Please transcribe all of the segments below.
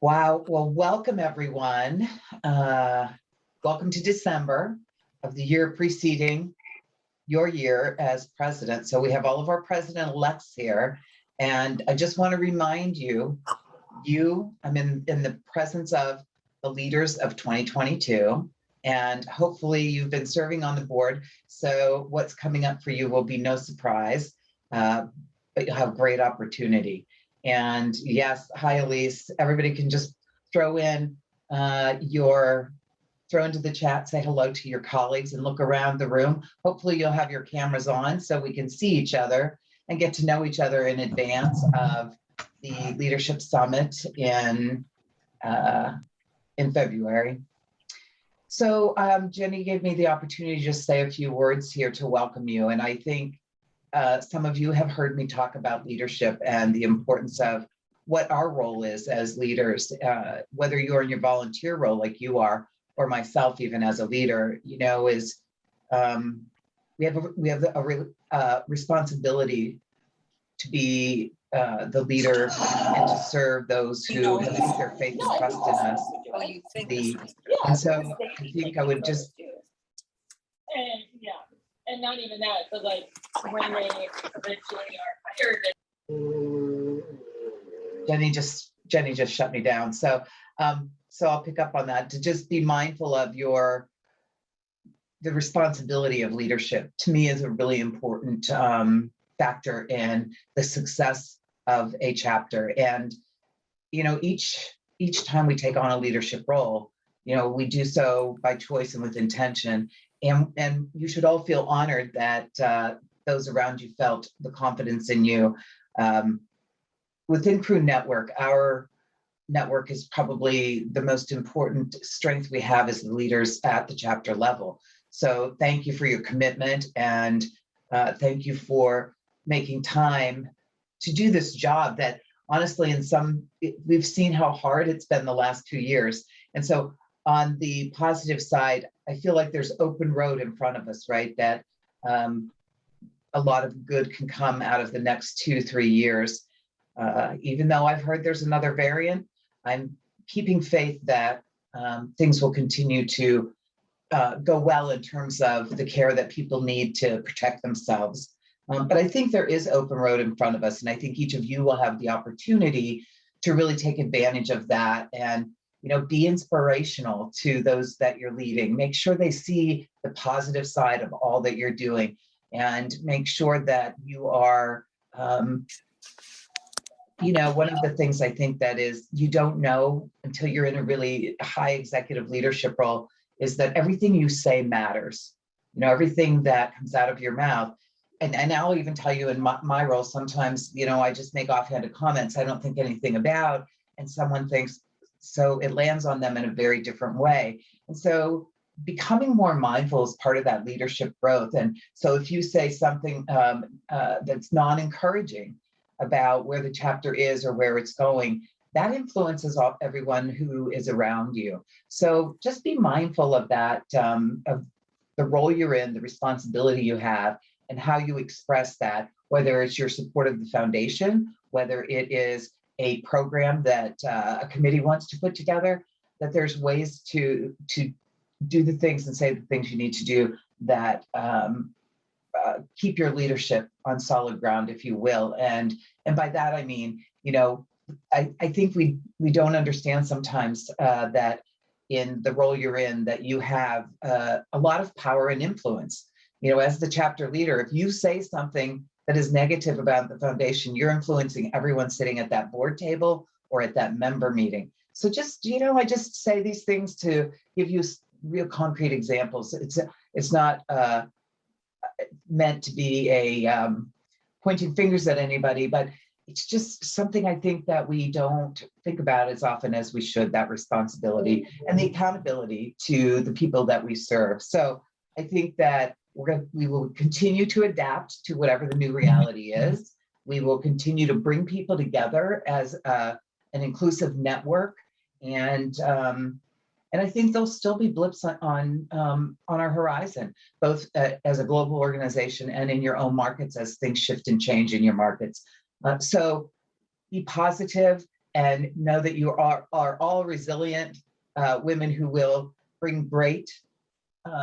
Wow. Well, welcome everyone. Welcome to December of the year preceding your year as president. So we have all of our president-elects here. And I just want to remind you, I'm in the presence of the leaders of 2022. And hopefully you've been serving on the board. So what's coming up for you will be no surprise, but you'll have great opportunity. And yes, hi, Elise. Everybody can just throw into the chat, say hello to your colleagues and look around the room. Hopefully you'll have your cameras on so we can see each other and get to know each other in advance of the Leadership Summit in February. So Jenny gave me the opportunity to just say a few words here to welcome you. And I think some of you have heard me talk about leadership and the importance of what our role is as leaders, whether you're in your volunteer role like you are, or myself even as a leader, we have a responsibility to be the leader and to serve those who have put their faith and trust in us. And so I think I would just. And yeah. And not even that, but like when they eventually are hired. Jenny just shut me down. So I'll pick up on that, to just be mindful of the responsibility of leadership. To me, is a really important factor in the success of a chapter. And each time we take on a leadership role, we do so by choice and with intention. And you should all feel honored that those around you felt the confidence in you. Within Crew Network, our network is probably the most important strength we have as the leaders at the chapter level. So thank you for your commitment, and thank you for making time to do this job that honestly, we've seen how hard it's been the last 2 years. And so on the positive side, I feel like there's open road in front of us, right? That a lot of good can come out of the next 2-3 years. Even though I've heard there's another variant, I'm keeping faith that things will continue to go well in terms of the care that people need to protect themselves. But I think there is open road in front of us, and I think each of you will have the opportunity to really take advantage of that and be inspirational to those that you're leading. Make sure they see the positive side of all that you're doing, and make sure that you are, one of the things I think that is you don't know until you're in a really high executive leadership role is that everything you say matters. Everything that comes out of your mouth. And I'll even tell you in my role, sometimes, I just make offhanded comments I don't think anything about, and someone thinks, so it lands on them in a very different way. And so becoming more mindful is part of that leadership growth. And so if you say something that's non-encouraging about where the chapter is or where it's going, that influences everyone who is around you. So just be mindful of that, of the role you're in, the responsibility you have, and how you express that, whether it's your support of the foundation, whether it is a program that a committee wants to put together, that there's ways to do the things and say the things you need to do that keep your leadership on solid ground, if you will. And by that, I mean, I think we don't understand sometimes that in the role you're in, that you have a lot of power and influence. As the chapter leader, if you say something that is negative about the foundation, you're influencing everyone sitting at that board table or at that member meeting. So just, I just say these things to give you real concrete examples. It's not meant to be a pointing fingers at anybody, but it's just something I think that we don't think about as often as we should, that responsibility and the accountability to the people that we serve. So I think that we will continue to adapt to whatever the new reality is. We will continue to bring people together as an inclusive network, and I think there'll still be blips on our horizon, both as a global organization and in your own markets as things shift and change in your markets. So be positive, and know that you are all resilient women who will bring great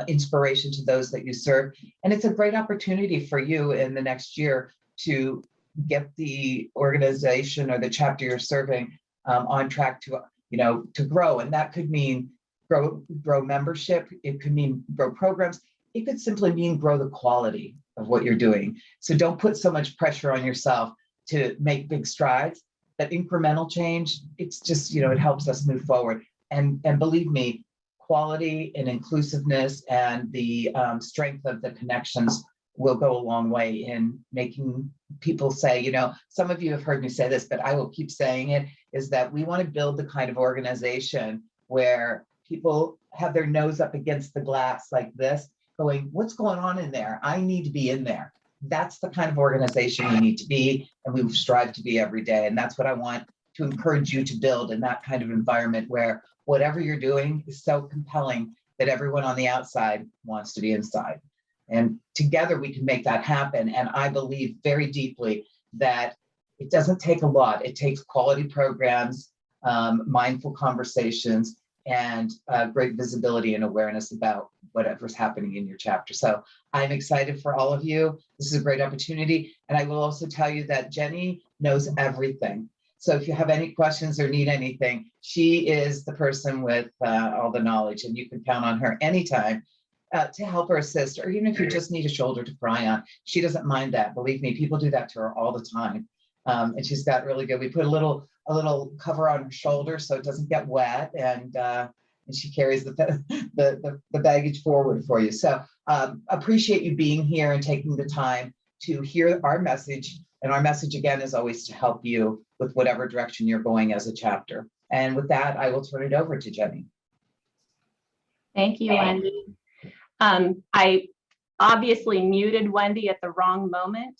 inspiration to those that you serve. And it's a great opportunity for you in the next year to get the organization or the chapter you're serving on track to, to grow. And that could mean grow membership. It could mean grow programs. It could simply mean grow the quality of what you're doing. So don't put so much pressure on yourself to make big strides. That incremental change, it's just, it helps us move forward. And believe me, quality and inclusiveness and the strength of the connections will go a long way in making people say, some of you have heard me say this, but I will keep saying it, is that we want to build the kind of organization where people have their nose up against the glass like this, going, what's going on in there? I need to be in there. That's the kind of organization we need to be, and we strive to be every day. And that's what I want to encourage you to build, in that kind of environment where whatever you're doing is so compelling that everyone on the outside wants to be inside. And together we can make that happen. And I believe very deeply that it doesn't take a lot. It takes quality programs, mindful conversations, and great visibility and awareness about whatever's happening in your chapter. So I'm excited for all of you. This is a great opportunity. And I will also tell you that Jenny knows everything. So if you have any questions or need anything, she is the person with all the knowledge, and you can count on her anytime to help or assist, or even if you just need a shoulder to cry on. She doesn't mind that. Believe me, people do that to her all the time. And she's got really good. We put a little cover on her shoulder so it doesn't get wet, and she carries the baggage forward for you. So appreciate you being here and taking the time to hear our message. And our message, again, is always to help you with whatever direction you're going as a chapter. And with that, I will turn it over to Jenny. Thank you, Wendy. I obviously muted Wendy at the wrong moment.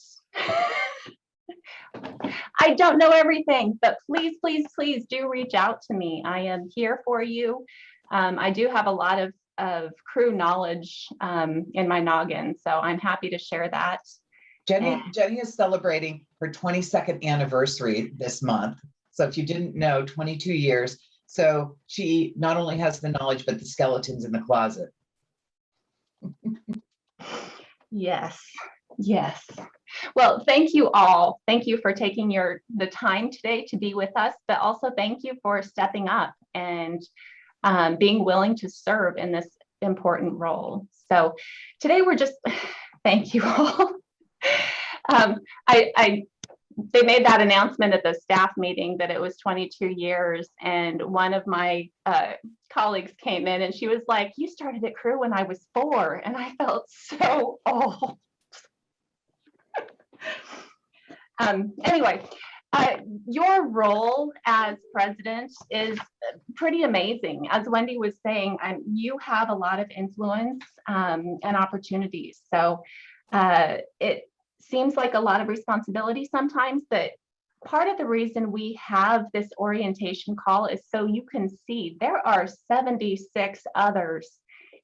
I don't know everything, but please, please, please do reach out to me. I am here for you. I do have a lot of crew knowledge in my noggin, so I'm happy to share that. Jenny is celebrating her 22nd anniversary this month. So if you didn't know, 22 years. So she not only has the knowledge, but the skeletons in the closet. Yes, yes. Well, thank you all. Thank you for taking the time today to be with us, but also thank you for stepping up and being willing to serve in this important role. So today we're just, thank you all. They made that announcement at the staff meeting that it was 22 years, and one of my colleagues came in and she was like, you started at Crew when I was 4, and I felt so old. Anyway, your role as president is pretty amazing. As Wendy was saying, you have a lot of influence and opportunities. So it seems like a lot of responsibility sometimes, but part of the reason we have this orientation call is so you can see there are 76 others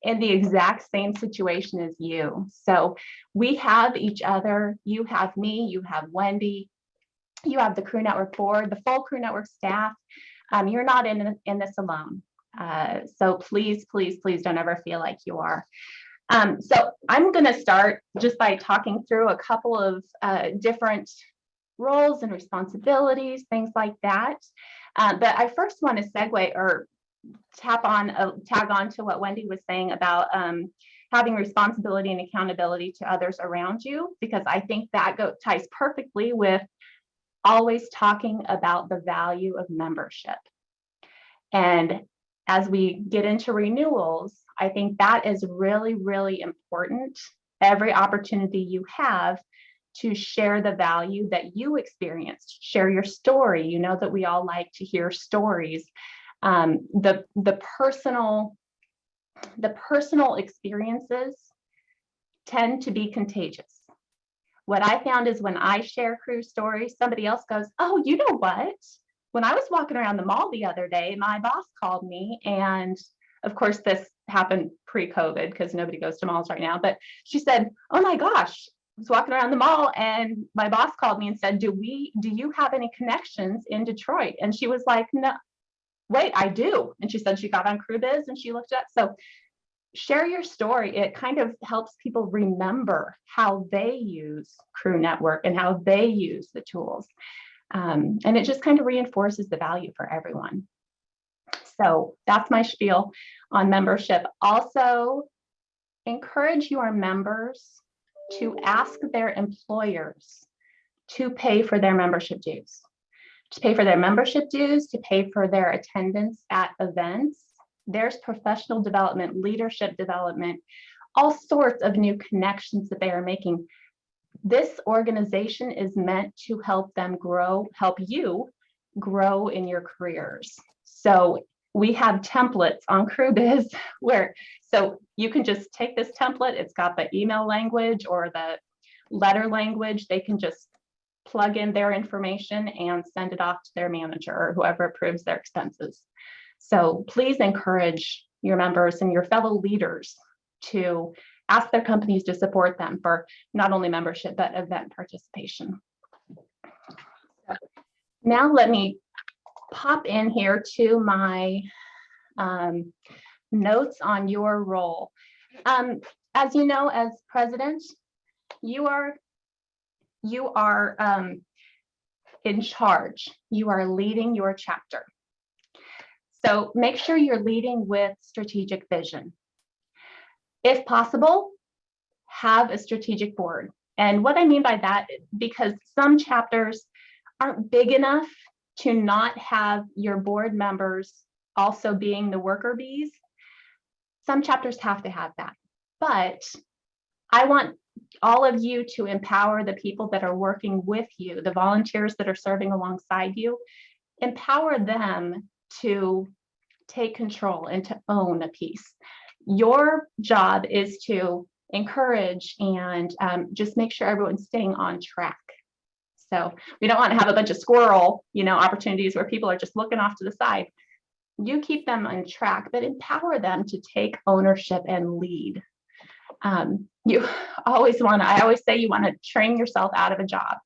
in the exact same situation as you. So we have each other. You have me, you have Wendy, you have the Crew Network board, the full Crew Network staff. You're not in this alone. So please, please, please don't ever feel like you are. So I'm going to start just by talking through a couple of different roles and responsibilities, things like that. But I first want to segue or tag on to what Wendy was saying about having responsibility and accountability to others around you, because I think that ties perfectly with always talking about the value of membership. And as we get into renewals, I think that is really, really important. Every opportunity you have to share the value that you experienced, share your story. You know that we all like to hear stories. The personal experiences tend to be contagious. What I found is when I share crew stories, somebody else goes, oh, you know what? When I was walking around the mall the other day, my boss called me, and of course this happened pre-COVID because nobody goes to malls right now, but she said, oh my gosh, was walking around the mall and my boss called me and said, do you have any connections in Detroit? And she was like, no, wait, I do. And she said she got on CrewBiz and she looked at, so share your story. It kind of helps people remember how they use Crew Network and how they use the tools. And it just kind of reinforces the value for everyone. So that's my spiel on membership. Also, encourage your members to ask their employers to pay for their membership dues, to pay for their membership dues, to pay for their attendance at events. There's professional development, leadership development, all sorts of new connections that they are making. This organization is meant to help them grow, help you grow in your careers. So we have templates on CrewBiz so you can just take this template. It's got the email language or the letter language. They can just plug in their information and send it off to their manager or whoever approves their expenses. So please encourage your members and your fellow leaders to ask their companies to support them for not only membership, but event participation. Now let me pop in here to my notes on your role. As you know, as president, you are in charge. You are leading your chapter. So make sure you're leading with strategic vision. If possible, have a strategic board. And what I mean by that, because some chapters aren't big enough to not have your board members also being the worker bees. Some chapters have to have that. But I want all of you to empower the people that are working with you, the volunteers that are serving alongside you, empower them to take control and to own a piece. Your job is to encourage and just make sure everyone's staying on track. So we don't want to have a bunch of squirrel, opportunities where people are just looking off to the side. You keep them on track, but empower them to take ownership and lead. I always say you want to train yourself out of a job.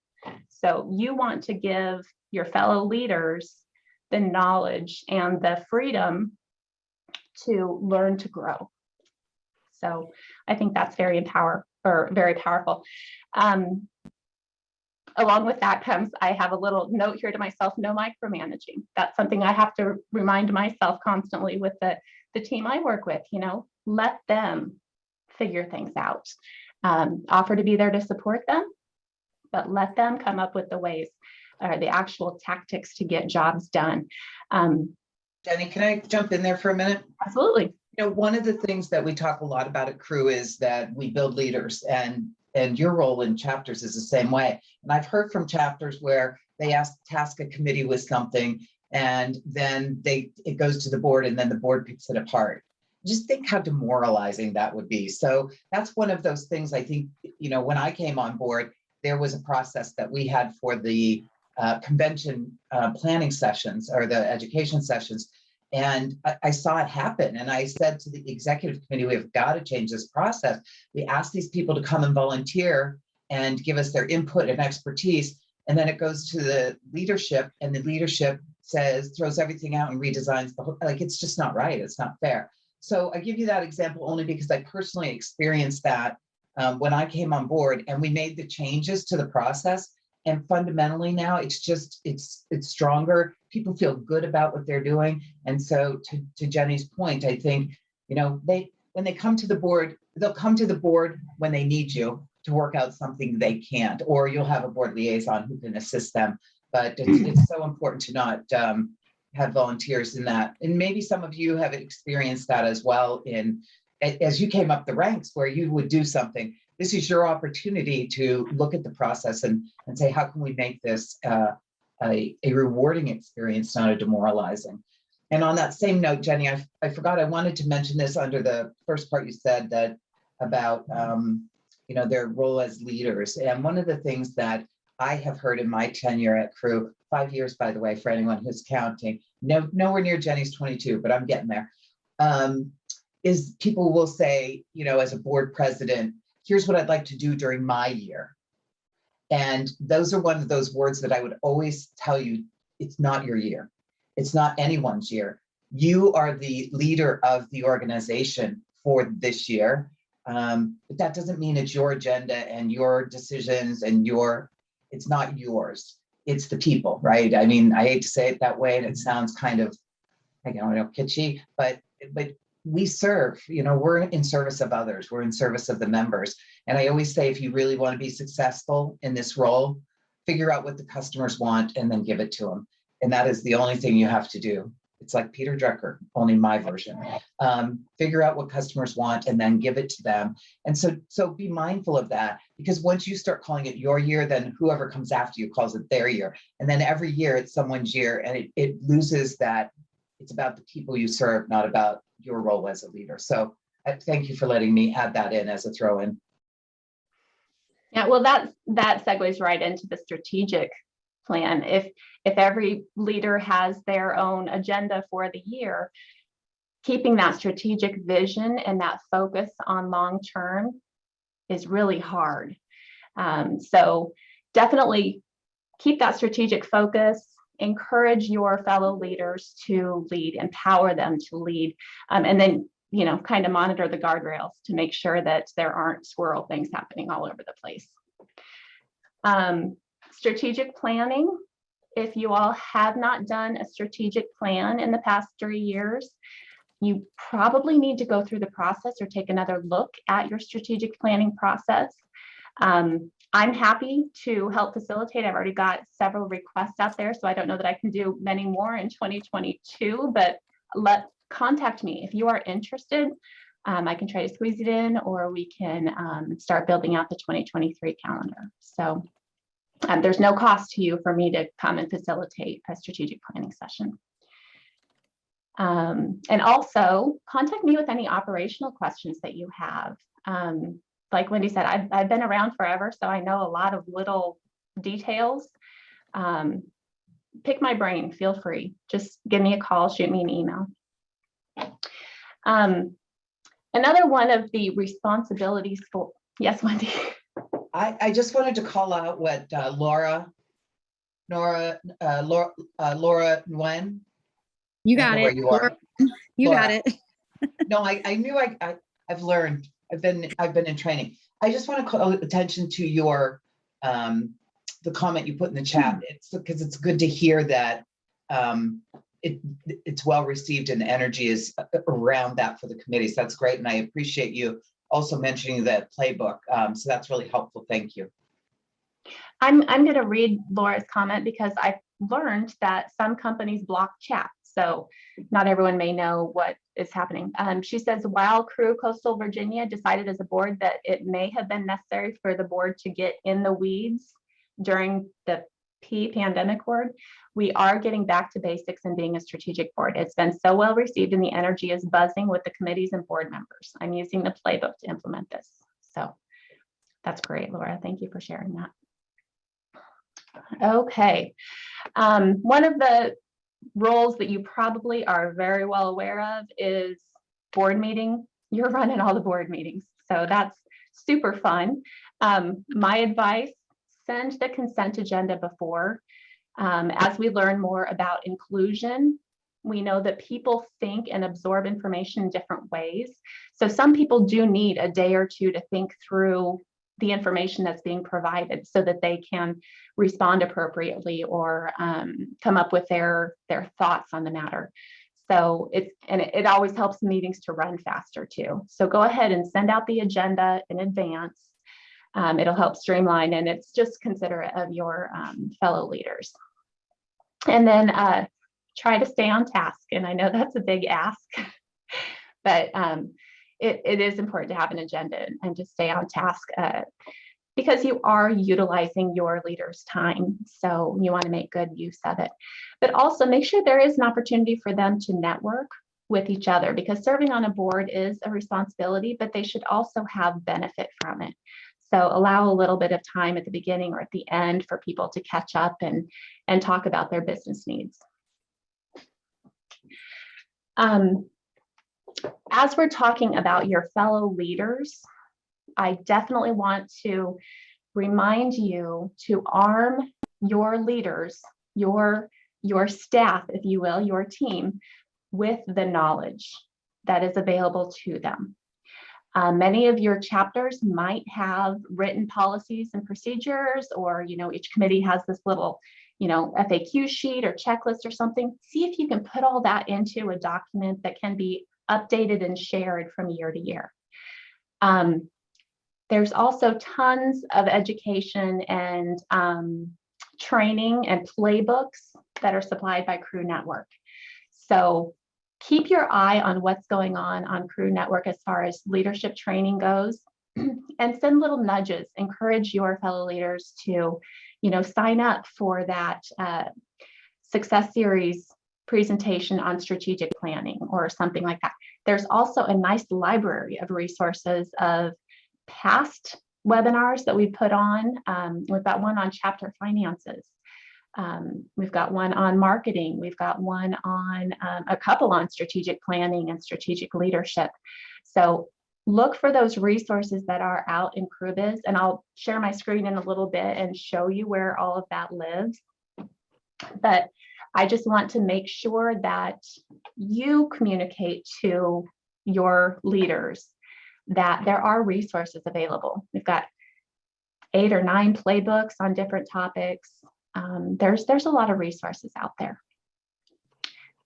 So you want to give your fellow leaders the knowledge and the freedom to learn to grow. So I think that's very powerful. Along with that comes, I have a little note here to myself, no micromanaging. That's something I have to remind myself constantly with the team I work with, let them figure things out. Offer to be there to support them, but let them come up with the ways or the actual tactics to get jobs done. Jenny, can I jump in there for a minute? Absolutely. One of the things that we talk a lot about at Crew is that we build leaders, and your role in chapters is the same way. And I've heard from chapters where they task a committee with something, and then it goes to the board, and then the board picks it apart. Just think how demoralizing that would be. So that's one of those things. I think, when I came on board, there was a process that we had for the convention planning sessions or the education sessions. And I saw it happen. And I said to the executive committee, we've got to change this process. We asked these people to come and volunteer and give us their input and expertise. And then it goes to the leadership, and the leadership throws everything out and redesigns the whole, it's just not right. It's not fair. So I give you that example only because I personally experienced that when I came on board, and we made the changes to the process. And fundamentally now it's stronger. People feel good about what they're doing. And so to Jenny's point, I think, when they come to the board, they'll come to the board when they need you to work out something they can't, or you'll have a board liaison who can assist them. But it's so important to not have volunteers in that. And maybe some of you have experienced that as well as you came up the ranks where you would do something. This is your opportunity to look at the process and say, how can we make this a rewarding experience, not a demoralizing? And on that same note, Jenny, I forgot I wanted to mention this under the first part you said that about their role as leaders. And one of the things that I have heard in my tenure at Crew, 5 years, by the way, for anyone who's counting, nowhere near Jenny's 22, but I'm getting there, is people will say, as a board president, here's what I'd like to do during my year. And those are one of those words that I would always tell you, it's not your year. It's not anyone's year. You are the leader of the organization for this year. But that doesn't mean it's your agenda and your decisions and it's not yours. It's the people, right? I mean, I hate to say it that way, and it sounds kind of, I don't know, kitschy, but we serve, we're in service of others. We're in service of the members. And I always say, if you really want to be successful in this role, figure out what the customers want and then give it to them. And that is the only thing you have to do. It's like Peter Drucker, only my version. Figure out what customers want and then give it to them. And so be mindful of that, because once you start calling it your year, then whoever comes after you calls it their year. And then every year it's someone's year, and it loses that. It's about the people you serve, not about your role as a leader. So thank you for letting me add that in as a throw in. Yeah, well, that segues right into the strategic plan. If every leader has their own agenda for the year, keeping that strategic vision and that focus on long term is really hard. So definitely keep that strategic focus. Encourage your fellow leaders to lead, empower them to lead, and then kind of monitor the guardrails to make sure that there aren't squirrel things happening all over the place. Strategic planning. If you all have not done a strategic plan in the past 3 years, you probably need to go through the process or take another look at your strategic planning process. I'm happy to help facilitate. I've already got several requests out there, so I don't know that I can do many more in 2022, but contact me if you are interested. I can try to squeeze it in, or we can start building out the 2023 calendar. So there's no cost to you for me to come and facilitate a strategic planning session. And also contact me with any operational questions that you have. Like Wendy said, I've been around forever, so I know a lot of little details. Pick my brain, feel free. Just give me a call, shoot me an email. Another one of the responsibilities for, yes, Wendy. I just wanted to call out what Laura Nguyen. You got it. You are. You Laura. got it. No, I knew I've learned. I've been in training. I just want to call attention to your the comment you put in the chat. It's because it's good to hear that it's well received and the energy is around that for the committees. That's great, and I appreciate you also mentioning the playbook. So that's really helpful. Thank you. I'm going to read Laura's comment because I've learned that some companies block chat. So not everyone may know what is happening. She says, while Crew Coastal Virginia decided as a board that it may have been necessary for the board to get in the weeds during the pandemic board, we are getting back to basics and being a strategic board. It's been so well received and the energy is buzzing with the committees and board members. I'm using the playbook to implement this. So that's great, Laura. Thank you for sharing that. Okay. One of the roles that you probably are very well aware of is board meeting. You're running all the board meetings, so that's super fun. My advice, send the consent agenda before. As we learn more about inclusion, we know that people think and absorb information in different ways. So some people do need a day or two to think through the information that's being provided so that they can respond appropriately or come up with their thoughts on the matter. So it always helps meetings to run faster too. So go ahead and send out the agenda in advance. It'll help streamline, and it's just considerate of your fellow leaders. And then try to stay on task. And I know that's a big ask, but it is important to have an agenda and to stay on task because you are utilizing your leaders' time. So you want to make good use of it, but also make sure there is an opportunity for them to network with each other, because serving on a board is a responsibility, but they should also have benefit from it. So allow a little bit of time at the beginning or at the end for people to catch up and talk about their business needs. As we're talking about your fellow leaders, I definitely want to remind you to arm your leaders, your staff, if you will, your team, with the knowledge that is available to them. Many of your chapters might have written policies and procedures, or each committee has this little FAQ sheet or checklist or something. See if you can put all that into a document that can be updated and shared from year to year. There's also tons of education and training and playbooks that are supplied by Crew Network. So keep your eye on what's going on Crew Network as far as leadership training goes, and send little nudges. Encourage your fellow leaders to, sign up for that Success Series presentation on strategic planning or something like that. There's also a nice library of resources of past webinars that we put on. We've got one on chapter finances. We've got one on marketing. We've got one on a couple on strategic planning and strategic leadership. So look for those resources that are out in CrewBiz, and I'll share my screen in a little bit and show you where all of that lives. But I just want to make sure that you communicate to your leaders that there are resources available. We've got 8 or 9 playbooks on different topics. There's a lot of resources out there.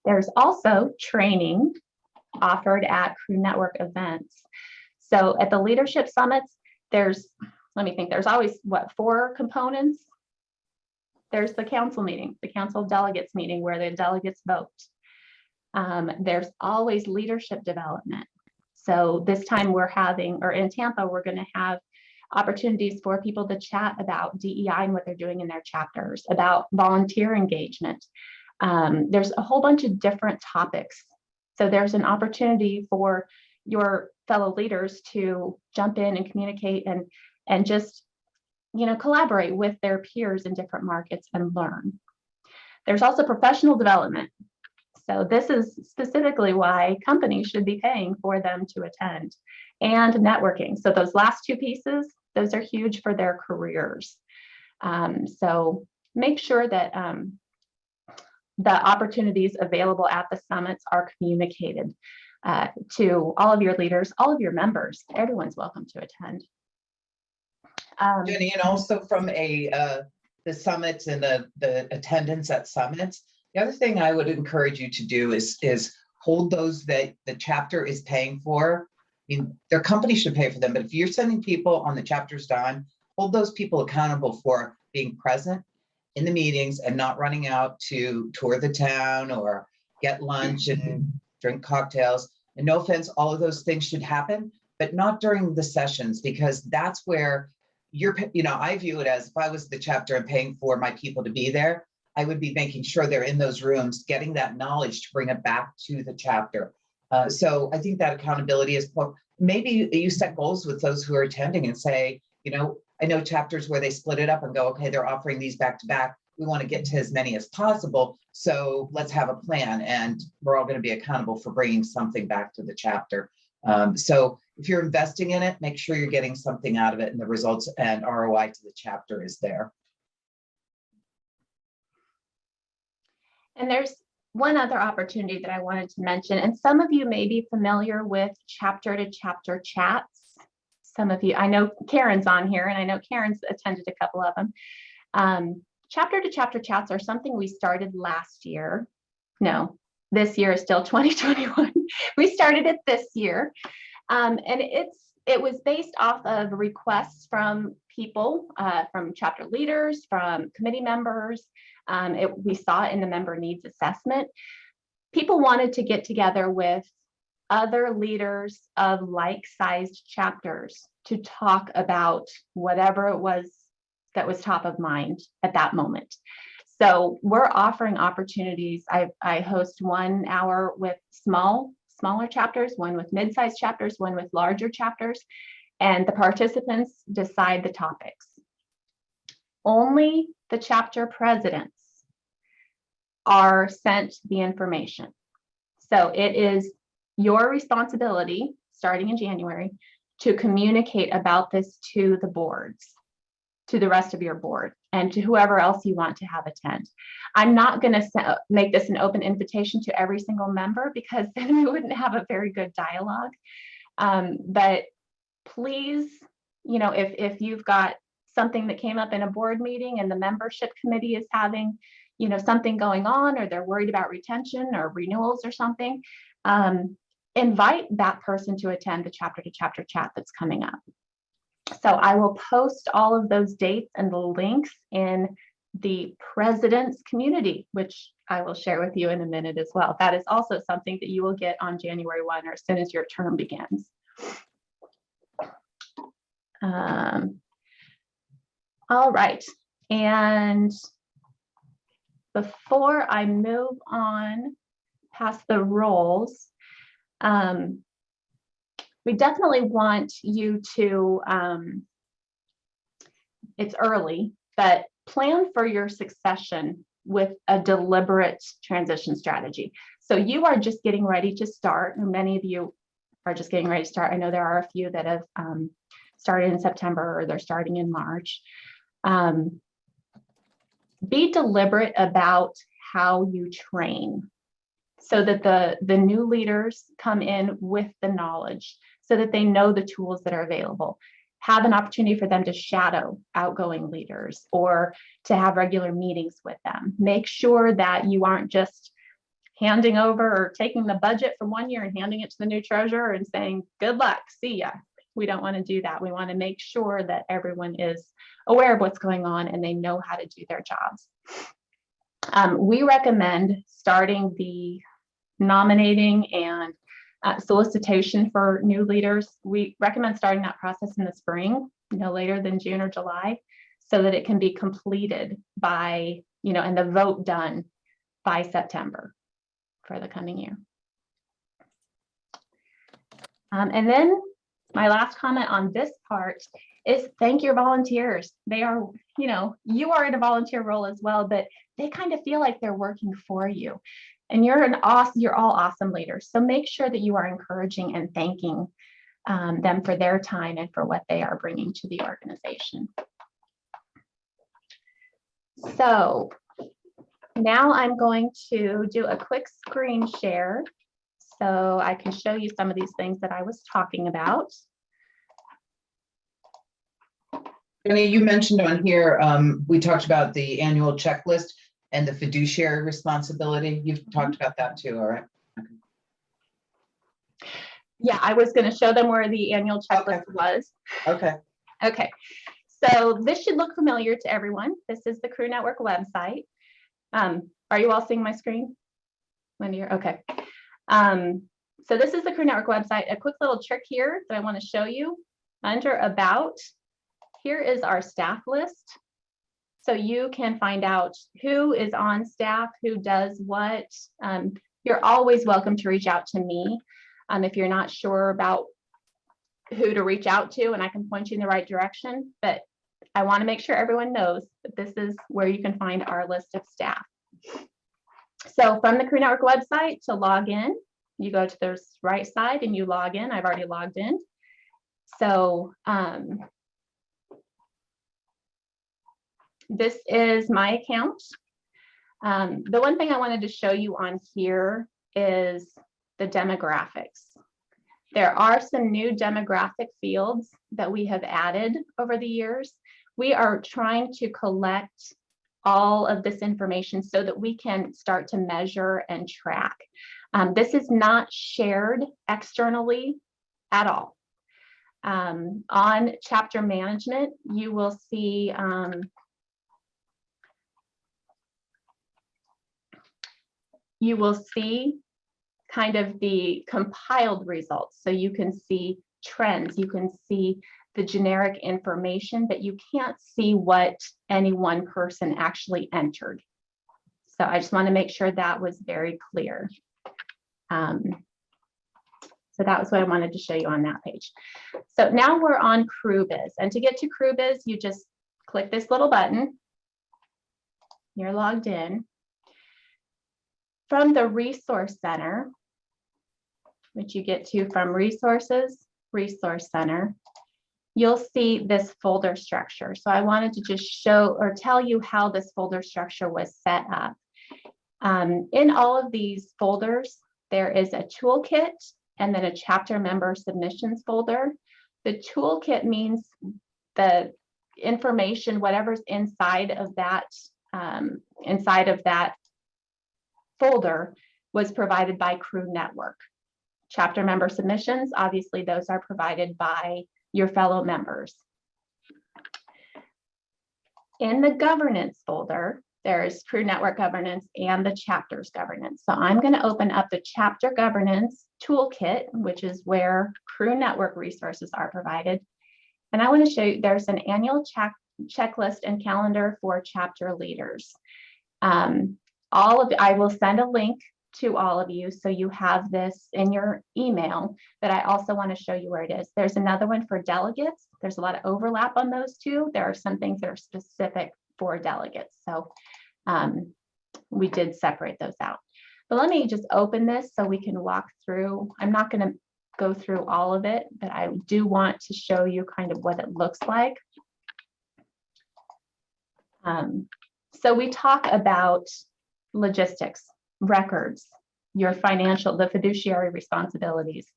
There's also training offered at Crew Network events. So at the leadership summits, there's always 4 components. There's the council meeting, the council of delegates meeting where the delegates vote. There's always leadership development. So this time in Tampa, we're going to have opportunities for people to chat about DEI and what they're doing in their chapters, about volunteer engagement. There's a whole bunch of different topics. So there's an opportunity for your fellow leaders to jump in and communicate and just, collaborate with their peers in different markets and learn. There's also professional development. So this is specifically why companies should be paying for them to attend, and networking. So those last 2 pieces, those are huge for their careers. So make sure that the opportunities available at the summits are communicated to all of your leaders, all of your members. Everyone's welcome to attend. Jenny, and also from the summits and the attendance at summits, the other thing I would encourage you to do is hold those that the chapter is paying for. I mean, their company should pay for them, but if you're sending people on the chapter's dime, hold those people accountable for being present in the meetings and not running out to tour the town or get lunch and drink cocktails. And no offense, all of those things should happen, but not during the sessions, because that's where I view it as, if I was the chapter and paying for my people to be there, I would be making sure they're in those rooms, getting that knowledge to bring it back to the chapter. So I think that accountability is, maybe you set goals with those who are attending and say, I know chapters where they split it up and go, okay, they're offering these back to back. We want to get to as many as possible. So let's have a plan, and we're all going to be accountable for bringing something back to the chapter. So if you're investing in it, make sure you're getting something out of it, and the results and ROI to the chapter is there. And there's one other opportunity that I wanted to mention, and some of you may be familiar with chapter to chapter chats. Some of you, I know Karen's on here, and I know Karen's attended a couple of them. Chapter to chapter chats are something we started last year. No, this year is still 2021. We started it this year. And it was based off of requests from people, from chapter leaders, from committee members. We saw it in the member needs assessment. People wanted to get together with other leaders of like-sized chapters to talk about whatever it was that was top of mind at that moment. So we're offering opportunities. I host 1 hour with smaller chapters, one with mid-sized chapters, one with larger chapters, and the participants decide the topics. Only the chapter presidents are sent the information. So it is your responsibility, starting in January, to communicate about this to the boards, to the rest of your board, and to whoever else you want to have attend. I'm not going to make this an open invitation to every single member, because then we wouldn't have a very good dialogue. But please, if you've got something that came up in a board meeting and the membership committee is having, something going on, or they're worried about retention or renewals or something, invite that person to attend the chapter to chapter chat that's coming up. So I will post all of those dates and the links in the president's community, which I will share with you in a minute as well. That is also something that you will get on January 1, or as soon as your term begins. All right, and before I move on past the roles, we definitely want you to, it's early, but plan for your succession with a deliberate transition strategy. So you are just getting ready to start, and many of you are just getting ready to start. I know there are a few that have started in September, or they're starting in March. Be deliberate about how you train, so that the new leaders come in with the knowledge, so that they know the tools that are available. Have an opportunity for them to shadow outgoing leaders, or to have regular meetings with them. Make sure that you aren't just handing over or taking the budget from one year and handing it to the new treasurer and saying, good luck, see ya. We don't want to do that. We want to make sure that everyone is aware of what's going on and they know how to do their jobs. We recommend starting the nominating and solicitation for new leaders. We recommend starting that process in the spring, no later than June or July, so that it can be completed by, and the vote done by September for the coming year. And then my last comment on this part is thank your volunteers. They are, you are in a volunteer role as well, but they kind of feel like they're working for you. And you're all awesome leaders. So make sure that you are encouraging and thanking them for their time and for what they are bringing to the organization. So now I'm going to do a quick screen share so I can show you some of these things that I was talking about. Jenny, you mentioned on here, we talked about the annual checklist and the fiduciary responsibility. You've talked about that too, all right? Yeah, I was going to show them where the annual checklist was. Okay. Okay, so this should look familiar to everyone. This is the Crew Network website. Are you all seeing my screen? Wendy, okay. So this is the Crew Network website. A quick little trick here that I want to show you. Under About, here is our staff list. So you can find out who is on staff, who does what. You're always welcome to reach out to me if you're not sure about who to reach out to, and I can point you in the right direction. But I want to make sure everyone knows that this is where you can find our list of staff. So from the Crew Network website, to log in, you go to the right side and you log in. I've already logged in. So this is my account. The one thing I wanted to show you on here is the demographics. There are some new demographic fields that we have added over the years. We are trying to collect all of this information so that we can start to measure and track. This is not shared externally at all. On chapter management, you will see kind of the compiled results. So you can see trends, you can see the generic information, but you can't see what any one person actually entered. So I just want to make sure that was very clear. So that was what I wanted to show you on that page. So now we're on CrewBiz, and to get to CrewBiz, you just click this little button. You're logged in. From the Resource Center, which you get to from Resources, Resource Center, you'll see this folder structure. So I wanted to just show or tell you how this folder structure was set up. In all of these folders, there is a toolkit and then a chapter member submissions folder. The toolkit means the information, whatever's inside of that folder was provided by Crew Network. Chapter member submissions, obviously those are provided by your fellow members. In the governance folder, there's Crew Network governance and the chapters governance. So I'm going to open up the chapter governance toolkit, which is where Crew Network resources are provided. And I want to show you there's an annual checklist and calendar for chapter leaders. I will send a link to all of you so you have this in your email, but I also want to show you where it is. There's another one for delegates. There's a lot of overlap on those two. There are some things that are specific for delegates. So we did separate those out. But let me just open this so we can walk through. I'm not going to go through all of it, but I do want to show you kind of what it looks like. So we talk about logistics, records, your financial, the fiduciary responsibilities,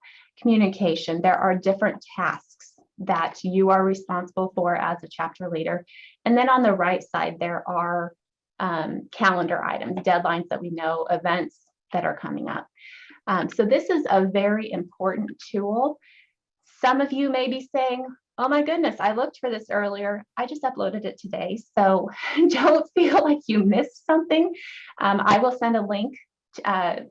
communication. There are different tasks that you are responsible for as a chapter leader. And then on the right side, there are calendar items, deadlines that we know, events that are coming up. So this is a very important tool. Some of you may be saying, oh my goodness, I looked for this earlier. I just uploaded it today. So don't feel like you missed something. I will send a link to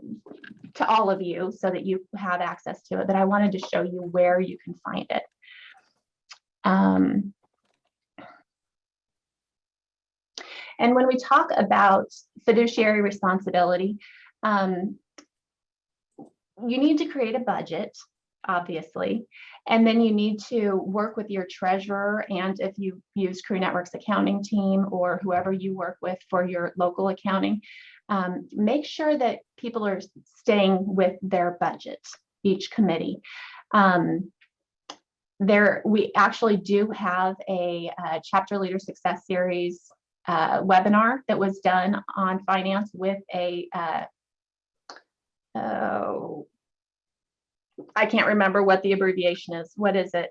all of you so that you have access to it, but I wanted to show you where you can find it. And when we talk about fiduciary responsibility, you need to create a budget, obviously, and then you need to work with your treasurer, and if you use Crew Network's accounting team or whoever you work with for your local accounting, make sure that people are staying with their budget, each committee. We actually do have a Chapter Leader Success Series webinar that was done on finance with a I can't remember what the abbreviation is. What is it?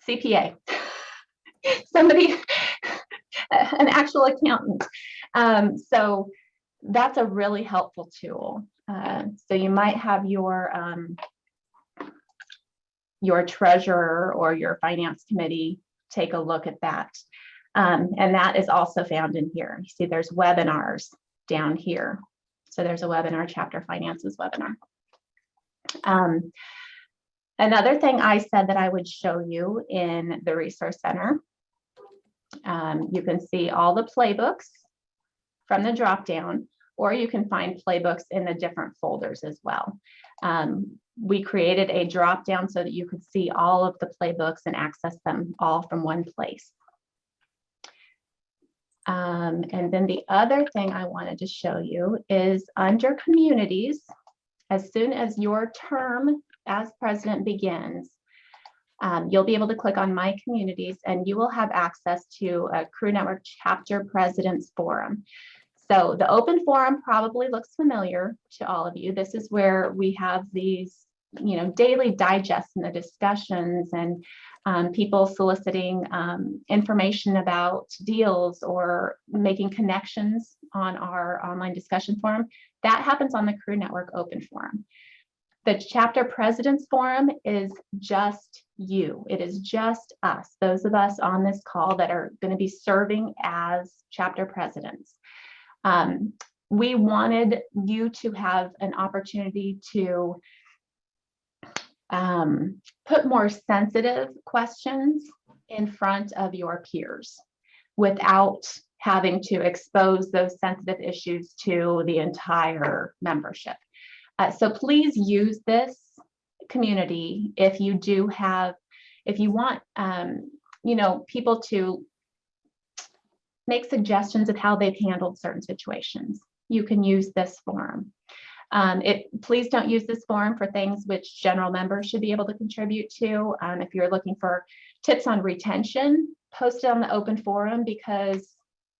CPA. Somebody, an actual accountant. So that's a really helpful tool. So you might have your treasurer or your finance committee take a look at that. And that is also found in here. You see there's webinars down here. So there's a webinar, Chapter Finances webinar. Another thing I said that I would show you in the Resource Center, you can see all the playbooks from the drop-down, or you can find playbooks in the different folders as well. We created a drop-down so that you could see all of the playbooks and access them all from one place. And then the other thing I wanted to show you is under communities, as soon as your term as president begins, you'll be able to click on My Communities and you will have access to a Crew Network Chapter Presidents Forum. So the open forum probably looks familiar to all of you. This is where we have these, daily digests and the discussions and people soliciting information about deals or making connections on our online discussion forum. That happens on the Crew Network Open Forum. The Chapter Presidents Forum is just you. It is just us, those of us on this call that are going to be serving as chapter presidents. We wanted you to have an opportunity to put more sensitive questions in front of your peers without having to expose those sensitive issues to the entire membership. So please use this community if you want, people to make suggestions of how they've handled certain situations. You can use this forum. Please don't use this forum for things which general members should be able to contribute to. If you're looking for tips on retention, post it on the open forum because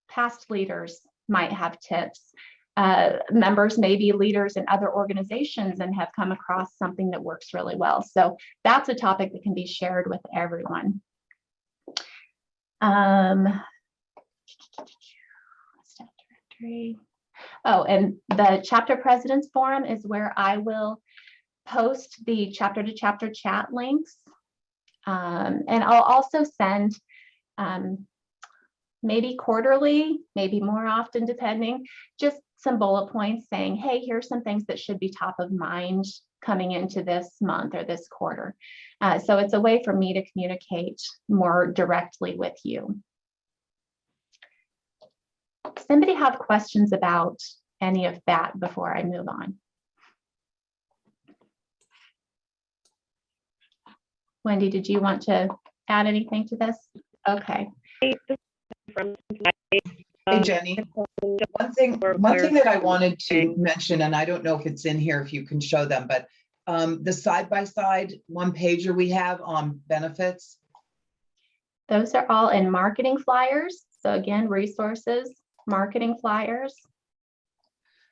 past leaders might have tips. Members may be leaders in other organizations and have come across something that works really well. So that's a topic that can be shared with everyone. Staff directory. Oh, and the chapter presidents forum is where I will post the chapter to chapter chat links. And I'll also send maybe quarterly, maybe more often, depending, just some bullet points saying, hey, here's some things that should be top of mind coming into this month or this quarter. So it's a way for me to communicate more directly with you. Does anybody have questions about any of that before I move on? Wendy, did you want to add anything to this? Okay. Hey, Jenny, one thing that I wanted to mention, and I don't know if it's in here, if you can show them, but the side-by-side one pager we have on benefits. Those are all in marketing flyers. So again, resources, marketing flyers.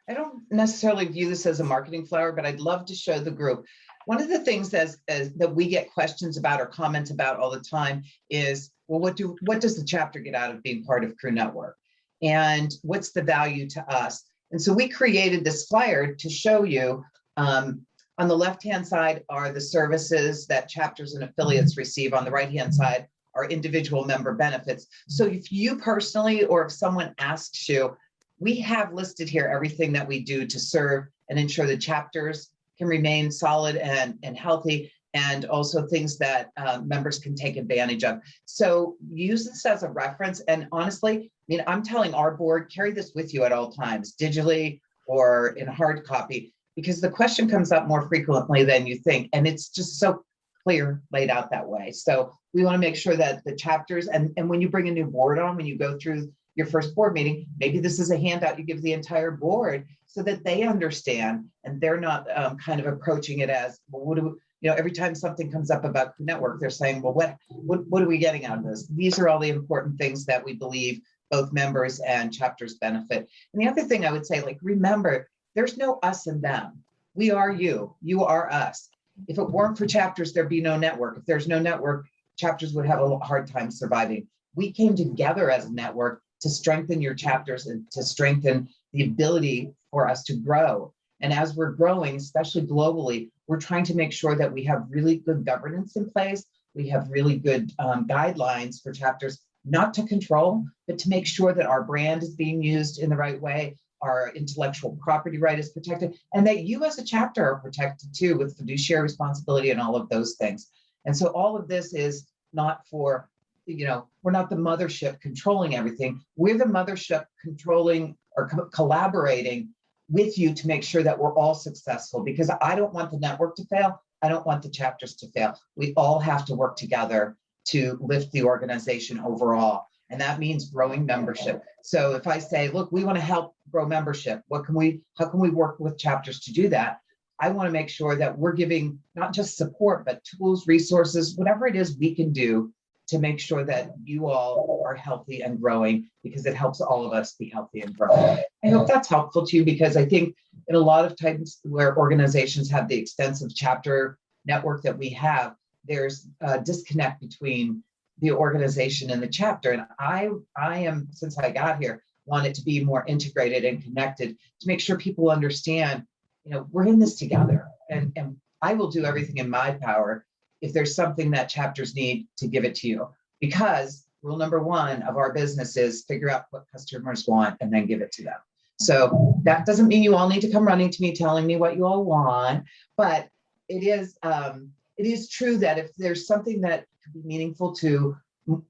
I don't necessarily view this as a marketing flyer, but I'd love to show the group. One of the things that we get questions about or comments about all the time is, well, what does the chapter get out of being part of Crew Network? And what's the value to us? And so we created this flyer to show you, on the left-hand side are the services that chapters and affiliates receive. On the right-hand side are individual member benefits. So if you personally, or if someone asks you, we have listed here everything that we do to serve and ensure the chapters can remain solid and healthy, and also things that members can take advantage of. So use this as a reference. And honestly, I mean, I'm telling our board, carry this with you at all times, digitally or in hard copy, because the question comes up more frequently than you think. And it's just so clear, laid out that way. So we want to make sure that the chapters, and when you bring a new board on, when you go through your first board meeting, maybe this is a handout you give the entire board so that they understand and they're not kind of approaching it as, well, what do we, you know, every time something comes up about Crew Network, they're saying, well, what are we getting out of this? These are all the important things that we believe both members and chapters benefit. And the other thing I would say, like, remember, there's no us and them. We are you, you are us. If it weren't for chapters, there'd be no network. If there's no network, chapters would have a hard time surviving. We came together as a network to strengthen your chapters and to strengthen the ability for us to grow. And as we're growing, especially globally, we're trying to make sure that we have really good governance in place. We have really good guidelines for chapters, not to control, but to make sure that our brand is being used in the right way, our intellectual property right is protected, and that you as a chapter are protected too, with fiduciary responsibility and all of those things. And so all of this is not for, you know, we're not the mothership controlling everything. We're the mothership controlling or collaborating with you to make sure that we're all successful, because I don't want the network to fail. I don't want the chapters to fail. We all have to work together to lift the organization overall. And that means growing membership. So if I say, look, we want to help grow membership, how can we work with chapters to do that? I want to make sure that we're giving not just support, but tools, resources, whatever it is we can do to make sure that you all are healthy and growing, because it helps all of us be healthy and growing. I hope that's helpful to you, because I think in a lot of times where organizations have the extensive chapter network that we have, there's a disconnect between the organization and the chapter. And I am, since I got here, want it to be more integrated and connected to make sure people understand, you know, we're in this together. And I will do everything in my power if there's something that chapters need to give it to you, because rule number one of our business is figure out what customers want and then give it to them. So that doesn't mean you all need to come running to me telling me what you all want, but it is true that if there's something that could be meaningful to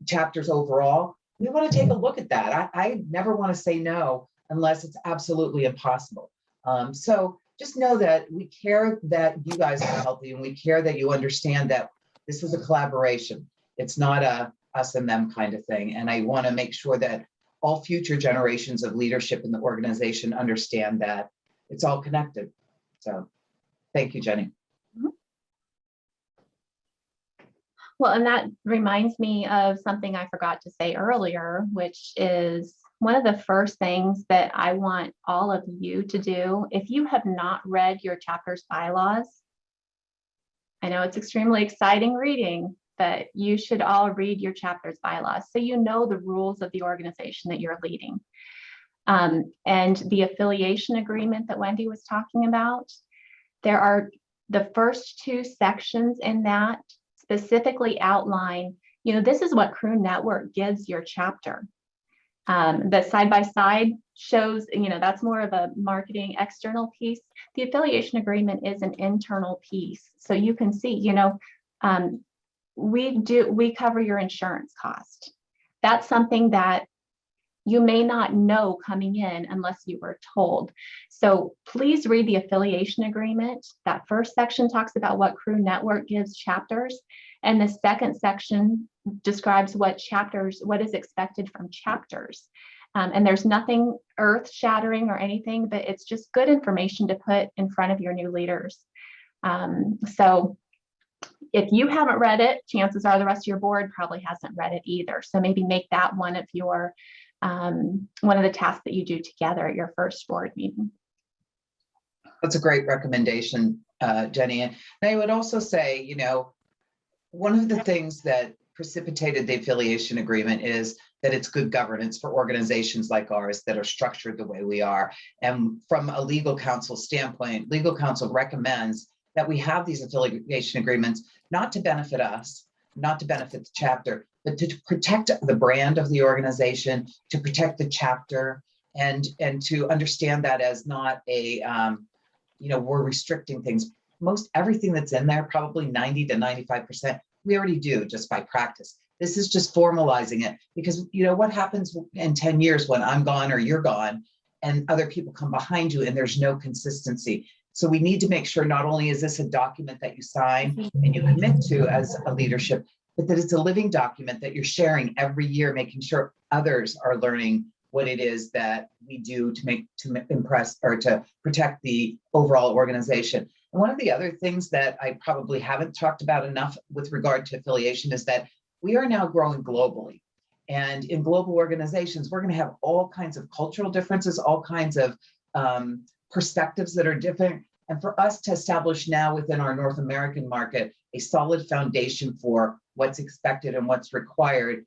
chapters overall, we want to take a look at that. I never want to say no unless it's absolutely impossible. So just know that we care that you guys are healthy, and we care that you understand that this is a collaboration. It's not a us and them kind of thing. And I want to make sure that all future generations of leadership in the organization understand that it's all connected. So thank you, Jenny. Well, and that reminds me of something I forgot to say earlier, which is one of the first things that I want all of you to do. If you have not read your chapter's bylaws, I know it's extremely exciting reading, but you should all read your chapter's bylaws so you know the rules of the organization that you're leading. And the affiliation agreement that Wendy was talking about, there are the first two sections in that specifically outline, this is what Crew Network gives your chapter. The side-by-side shows, that's more of a marketing external piece. The affiliation agreement is an internal piece. So you can see, we cover your insurance cost. That's something that you may not know coming in unless you were told. So please read the affiliation agreement. That first section talks about what Crew Network gives chapters. And the second section describes what is expected from chapters. And there's nothing earth shattering or anything, but it's just good information to put in front of your new leaders. So if you haven't read it, chances are the rest of your board probably hasn't read it either. So maybe make that one of the tasks that you do together at your first board meeting. That's a great recommendation, Jenny. And I would also say, one of the things that precipitated the affiliation agreement is that it's good governance for organizations like ours that are structured the way we are. And from a legal counsel standpoint, legal counsel recommends that we have these affiliation agreements, not to benefit us, not to benefit the chapter, but to protect the brand of the organization, to protect the chapter, and to understand that as not a, we're restricting things. Most everything that's in there, probably 90 to 95%, we already do just by practice. This is just formalizing it, because what happens in 10 years when I'm gone or you're gone and other people come behind you and there's no consistency. So we need to make sure not only is this a document that you sign and you commit to as a leadership, but that it's a living document that you're sharing every year, making sure others are learning what it is that we do to impress or to protect the overall organization. And one of the other things that I probably haven't talked about enough with regard to affiliation is that we are now growing globally. And in global organizations, we're going to have all kinds of cultural differences, all kinds of perspectives that are different. And for us to establish now within our North American market a solid foundation for what's expected and what's required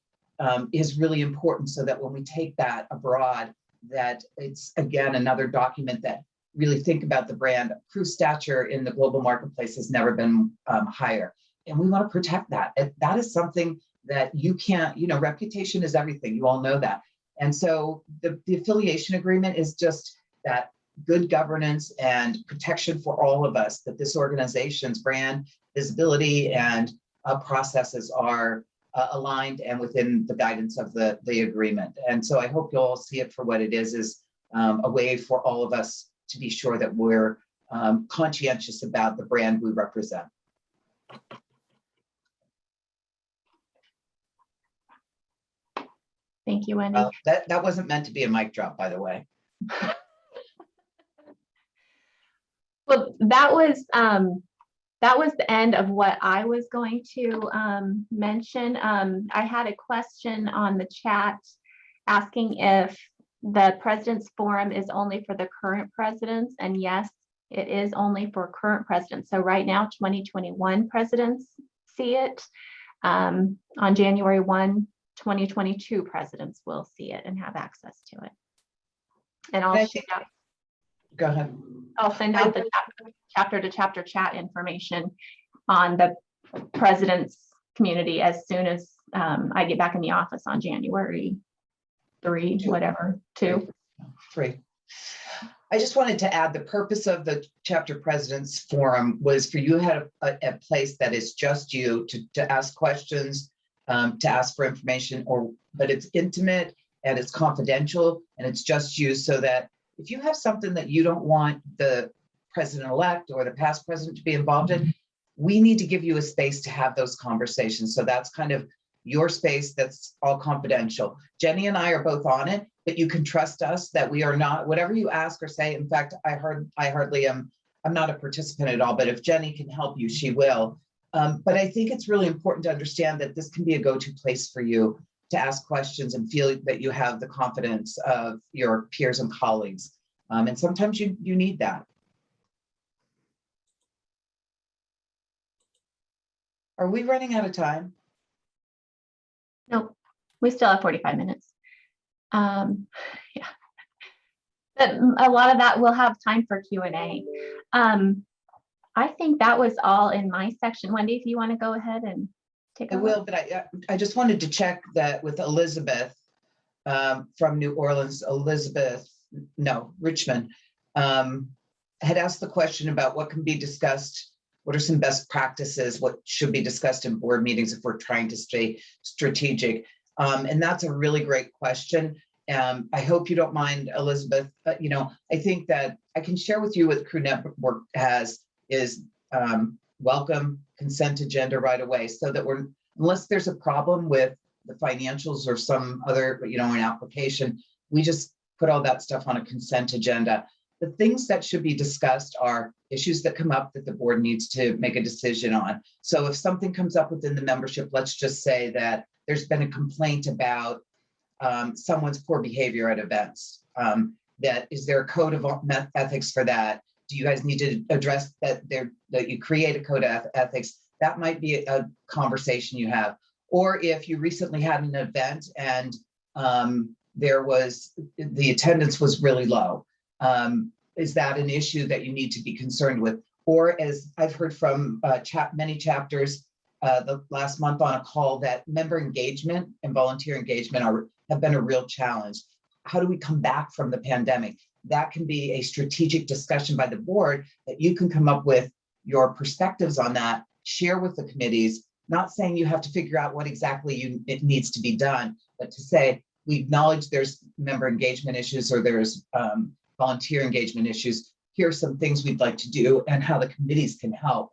is really important, so that when we take that abroad, that it's, again, another document that really think about the brand. Crew stature in the global marketplace has never been higher. And we want to protect that. That is something that you can't, reputation is everything. You all know that. And so the affiliation agreement is just that good governance and protection for all of us, that this organization's brand, visibility, and processes are aligned and within the guidance of the agreement. And so I hope you'll all see it for what it is a way for all of us to be sure that we're conscientious about the brand we represent. Thank you, Wendy. That wasn't meant to be a mic drop, by the way. Well, that was the end of what I was going to mention. I had a question on the chat asking if the President's Forum is only for the current presidents, and yes, it is only for current presidents. So right now, 2021 presidents see it. On January 1, 2022 presidents will see it and have access to it. And I'll Go ahead. I'll send out the chapter to chapter chat information on the president's community as soon as I get back in the office on January 3, whatever, 2. 3. I just wanted to add, the purpose of the Chapter Presidents Forum was for you to have a place that is just you to ask questions, to ask for information, but it's intimate and it's confidential and it's just you, so that if you have something that you don't want the president-elect or the past president to be involved in, we need to give you a space to have those conversations. So that's kind of your space, that's all confidential. Jenny and I are both on it, but you can trust us that we are not, whatever you ask or say. In fact, I hardly am I'm not a participant at all, but if Jenny can help you, she will. But I think it's really important to understand that this can be a go-to place for you to ask questions and feel that you have the confidence of your peers and colleagues. And sometimes you need that. Are we running out of time? No, we still have 45 minutes. Yeah. But a lot of that we'll have time for Q&A. I think that was all in my section. Wendy, if you want to go ahead and take I over. will, but I just wanted to check that with Elizabeth from New Orleans. Richmond, had asked the question about what can be discussed. What are some best practices? What should be discussed in board meetings if we're trying to stay strategic? And that's a really great question. I hope you don't mind, Elizabeth. I think that I can share with you what Crew Network has is welcome consent agenda right away, so that unless there's a problem with the financials or some other, an application, we just put all that stuff on a consent agenda. The things that should be discussed are issues that come up that the board needs to make a decision on. So if something comes up within the membership, let's just say that there's been a complaint about someone's poor behavior at events. Is there a code of ethics for that? Do you guys need to address that you create a code of ethics? That might be a conversation you have. Or if you recently had an event and the attendance was really low, is that an issue that you need to be concerned with? Or as I've heard from many chapters the last month on a call, that member engagement and volunteer engagement have been a real challenge. How do we come back from the pandemic? That can be a strategic discussion by the board that you can come up with your perspectives on that, share with the committees, not saying you have to figure out what exactly it needs to be done, but to say, we acknowledge there's member engagement issues or there's volunteer engagement issues. Here are some things we'd like to do and how the committees can help.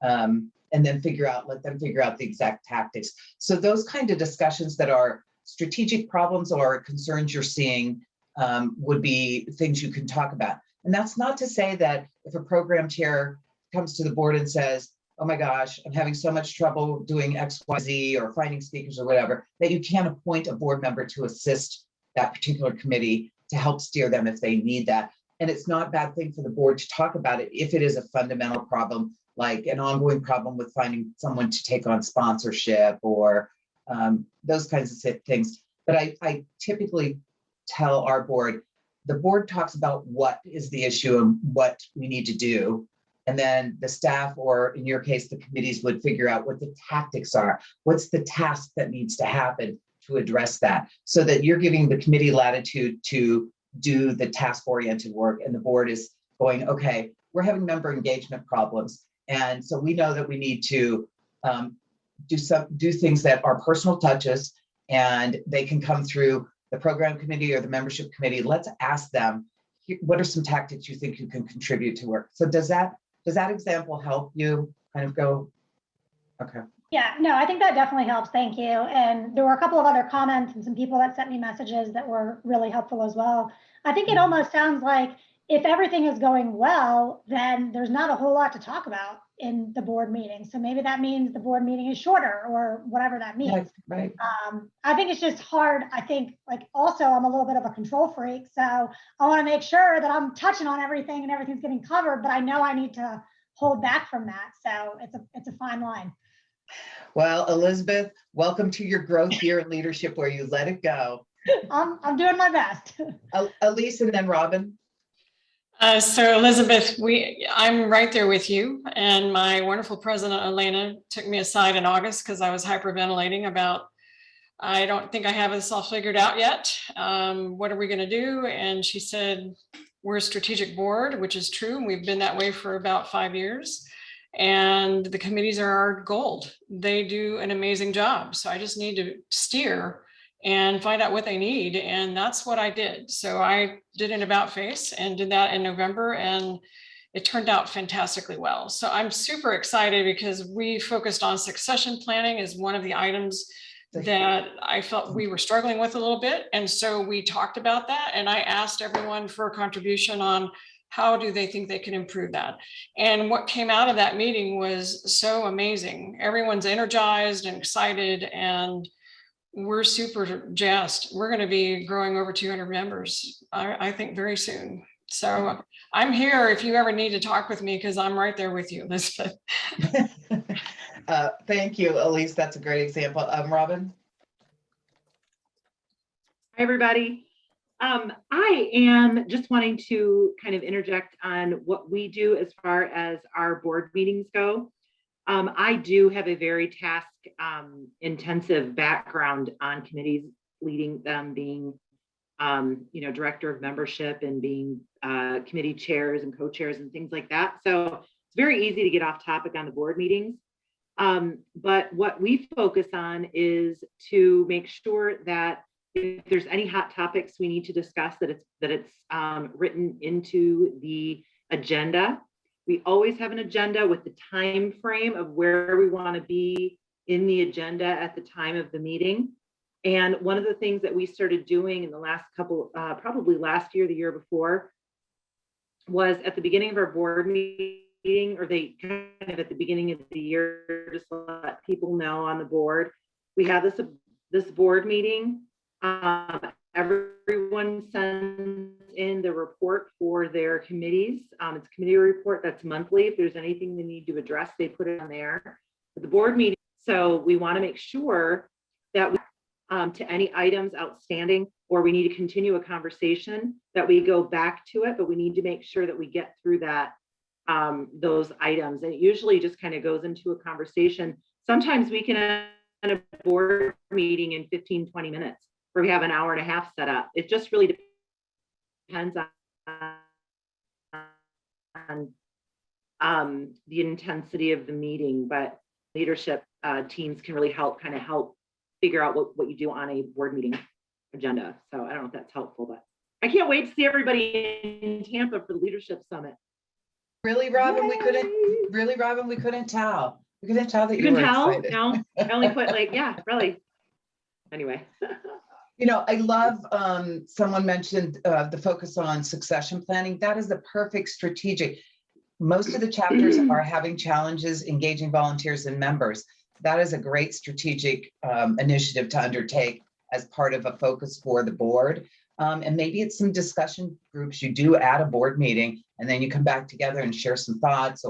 And then let them figure out the exact tactics. So those kind of discussions that are strategic problems or concerns you're seeing would be things you can talk about. And that's not to say that if a program chair comes to the board and says, oh my gosh, I'm having so much trouble doing X, Y, Z or finding speakers or whatever, that you can't appoint a board member to assist that particular committee to help steer them if they need that. And it's not a bad thing for the board to talk about it if it is a fundamental problem, like an ongoing problem with finding someone to take on sponsorship or those kinds of things. But I typically tell our board, the board talks about what is the issue and what we need to do. And then the staff, or in your case, the committees, would figure out what the tactics are. What's the task that needs to happen to address that, so that you're giving the committee latitude to do the task-oriented work, and the board is going, okay, we're having member engagement problems. And so we know that we need to do things that are personal touches, and they can come through the program committee or the membership committee. Let's ask them, what are some tactics you think you can contribute to work? So does that example help you kind of go? Okay. Yeah, no, I think that definitely helps. Thank you. And there were a couple of other comments and some people that sent me messages that were really helpful as well. I think it almost sounds like if everything is going well, then there's not a whole lot to talk about in the board meeting. So maybe that means the board meeting is shorter or whatever that means. Right. I think it's just hard. I think, like, also I'm a little bit of a control freak. So I want to make sure that I'm touching on everything and everything's getting covered, but I know I need to hold back from that. So it's a fine line. Well, Elizabeth, welcome to your growth year in leadership where you let it go. I'm doing my best. Elise and then Robin. So Elizabeth, I'm right there with you. And my wonderful president, Elena, took me aside in August because I was hyperventilating about, I don't think I have this all figured out yet. What are we going to do? And she said, we're a strategic board, which is true. And we've been that way for about 5 years. And the committees are our gold. They do an amazing job. So I just need to steer and find out what they need. And that's what I did. So I did an about face and did that in November, and it turned out fantastically well. So I'm super excited because we focused on succession planning as one of the items that I felt we were struggling with a little bit. And so we talked about that, and I asked everyone for a contribution on how do they think they can improve that? And what came out of that meeting was so amazing. Everyone's energized and excited, and we're super jazzed. We're going to be growing over 200 members, I think, very soon. So I'm here if you ever need to talk with me, because I'm right there with you, Elizabeth. Thank you, Elise. That's a great example. Robin? Hi, everybody. I am just wanting to kind of interject on what we do as far as our board meetings go. I do have a very task intensive background on committees, leading them, being director of membership and being committee chairs and co-chairs and things like that. So it's very easy to get off topic on the board meetings. But what we focus on is to make sure that if there's any hot topics we need to discuss, that it's written into the agenda. We always have an agenda with the time frame of where we want to be in the agenda at the time of the meeting. And one of the things that we started doing in the last couple, probably last year, the year before, was at the beginning of our board meeting, or they kind of at the beginning of the year, just let people know on the board, we have this board meeting. Everyone sends in the report for their committees. It's a committee report that's monthly. If there's anything they need to address, they put it on there at the board meeting. So we want to make sure that we, to any items outstanding, or we need to continue a conversation, that we go back to it, but we need to make sure that we get through that, those items. And it usually just kind of goes into a conversation. Sometimes we can end a board meeting in 15, 20 minutes, where we have an hour and a half set up. It just really depends on the intensity of the meeting, but leadership teams can really help figure out what you do on a board meeting agenda. So I don't know if that's helpful, but I can't wait to see everybody in Tampa for the leadership summit. Really, Robin? We couldn't tell. We couldn't tell that you were excited. No, I only put really. Anyway. I love, someone mentioned the focus on succession planning. That is the perfect strategic. Most of the chapters are having challenges engaging volunteers and members. That is a great strategic initiative to undertake as part of a focus for the board. And maybe it's some discussion groups you do at a board meeting, and then you come back together and share some thoughts,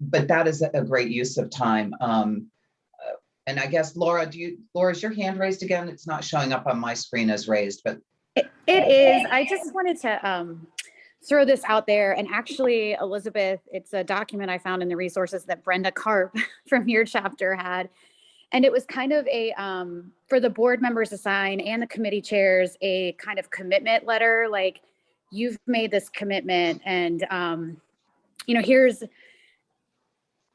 but that is a great use of time. And I guess, Laura, is your hand raised again? It's not showing up on my screen as raised, but. It is. I just wanted to throw this out there. And actually, Elizabeth, it's a document I found in the resources that Brenda Karp from your chapter had. And it was kind of a, for the board members to sign and the committee chairs, a kind of commitment letter, like, you've made this commitment, and, here's,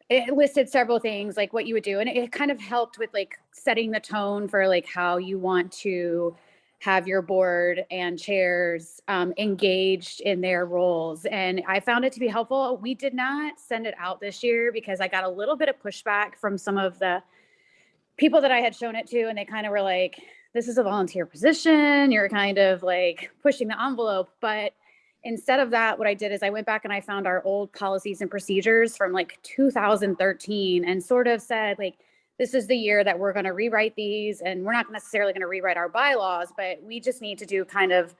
it listed several things, like what you would do. And it kind of helped with like setting the tone for like how you want to have your board and chairs engaged in their roles. And I found it to be helpful. We did not send it out this year because I got a little bit of pushback from some of the people that I had shown it to. And they kind of were like, this is a volunteer position. You're kind of like pushing the envelope. But instead of that, what I did is I went back and I found our old policies and procedures from like 2013 and sort of said, like, this is the year that we're going to rewrite these, and we're not necessarily going to rewrite our bylaws, but we just need to do kind of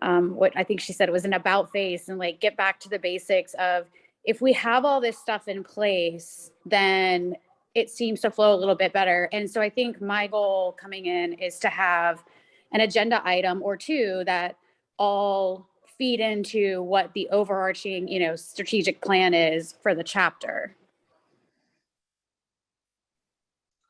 what I think she said it was an about face, and like get back to the basics of, if we have all this stuff in place, then it seems to flow a little bit better. And so I think my goal coming in is to have an agenda item or two that all feed into what the overarching, strategic plan is for the chapter.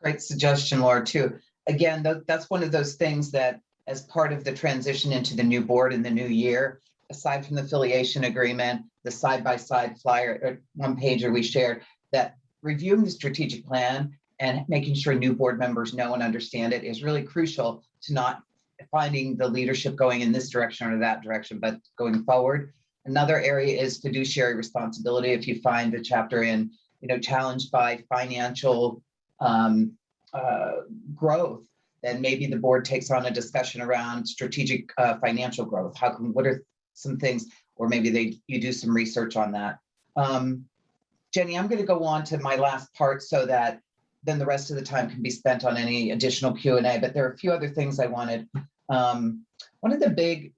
Great suggestion, Laura, too. Again, that's one of those things that, as part of the transition into the new board in the new year, aside from the affiliation agreement, the side-by-side flyer, or one pager we shared, that reviewing the strategic plan and making sure new board members know and understand it is really crucial to not finding the leadership going in this direction or that direction, but going forward. Another area is fiduciary responsibility. If you find the chapter in, challenged by financial growth, then maybe the board takes on a discussion around strategic financial growth. What are some things, or maybe you do some research on that. Jenny, I'm going to go on to my last part so that then the rest of the time can be spent on any additional Q&A, but there are a few other things I wanted. One of the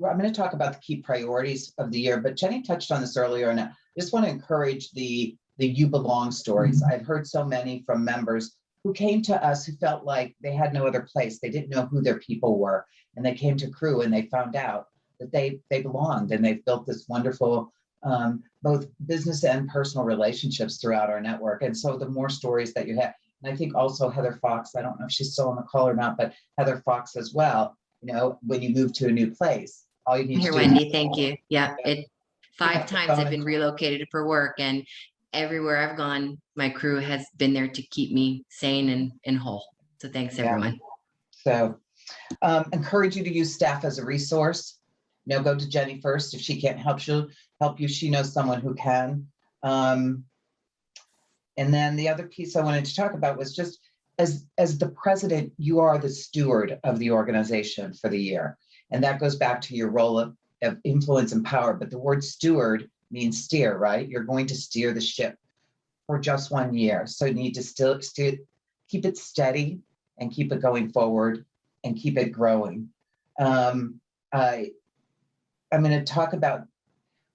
I'm going to talk about the key priorities of the year, but Jenny touched on this earlier, and I just want to encourage the You Belong stories. I've heard so many from members who came to us who felt like they had no other place. They didn't know who their people were, and they came to Crew and they found out that they belonged, and they've built this wonderful both business and personal relationships throughout our network. And so the more stories that you have, and I think also Heather Fox, I don't know if she's still on the call or not, but Heather Fox as well, when you move to a new place, all you need Here, to do Wendy, thank you. Yeah, Yeah. it 5 times I've been relocated for work, and everywhere I've gone, my crew has been there to keep me sane and whole. So thanks, everyone. So encourage you to use staff as a resource. Go to Jenny first. If she can't help you, she knows someone who can. And then the other piece I wanted to talk about was just as the president, you are the steward of the organization for the year. And that goes back to your role of influence and power. But the word steward means steer, right? You're going to steer the ship for just 1 year. So you need to still keep it steady and keep it going forward and keep it growing. I'm going to talk about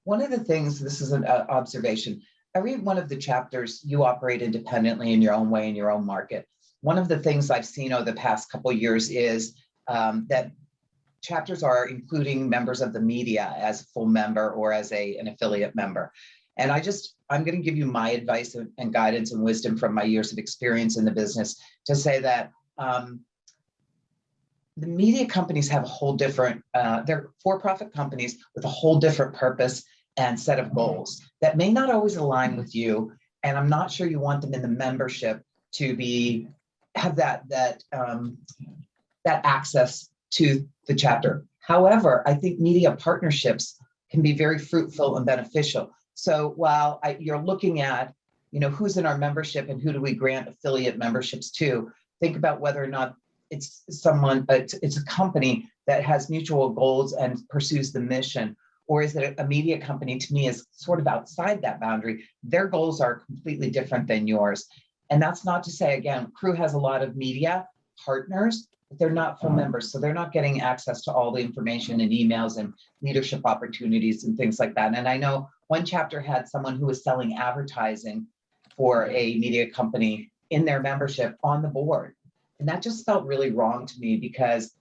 one of the things, this is an observation. Every one of the chapters, you operate independently in your own way, in your own market. One of the things I've seen over the past couple of years is that chapters are including members of the media as a full member or as an affiliate member. And I'm going to give you my advice and guidance and wisdom from my years of experience in the business to say that the media companies have a whole different, they're for-profit companies with a whole different purpose and set of goals that may not always align with you. And I'm not sure you want them in the membership to have that access to the chapter. However, I think media partnerships can be very fruitful and beneficial. So while you're looking at, who's in our membership and who do we grant affiliate memberships to, think about whether or not it's a company that has mutual goals and pursues the mission, or is it a media company? To me, is sort of outside that boundary. Their goals are completely different than yours. And that's not to say, again, Crew has a lot of media partners, but they're not full members. So they're not getting access to all the information and emails and leadership opportunities and things like that. And I know one chapter had someone who was selling advertising for a media company in their membership on the board. And that just felt really wrong to me because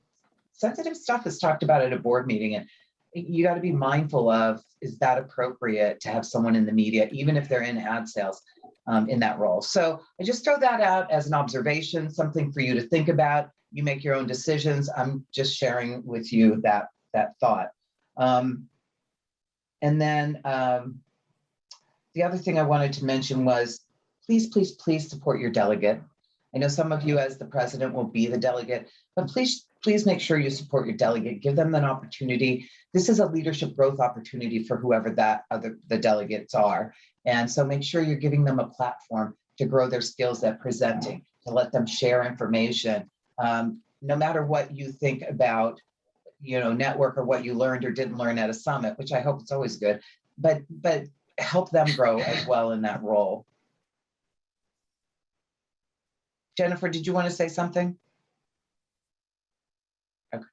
sensitive stuff is talked about at a board meeting. And you got to be mindful of, is that appropriate to have someone in the media, even if they're in ad sales, in that role? So I just throw that out as an observation, something for you to think about. You make your own decisions. I'm just sharing with you that thought. And then the other thing I wanted to mention was, please, please, please support your delegate. I know some of you as the president will be the delegate, but please make sure you support your delegate. Give them an opportunity. This is a leadership growth opportunity for whoever the delegates are. And so make sure you're giving them a platform to grow their skills at presenting, to let them share information. No matter what you think about, network or what you learned or didn't learn at a summit, which I hope it's always good, but help them grow as well in that role. Jennifer, did you want to say something? Okay.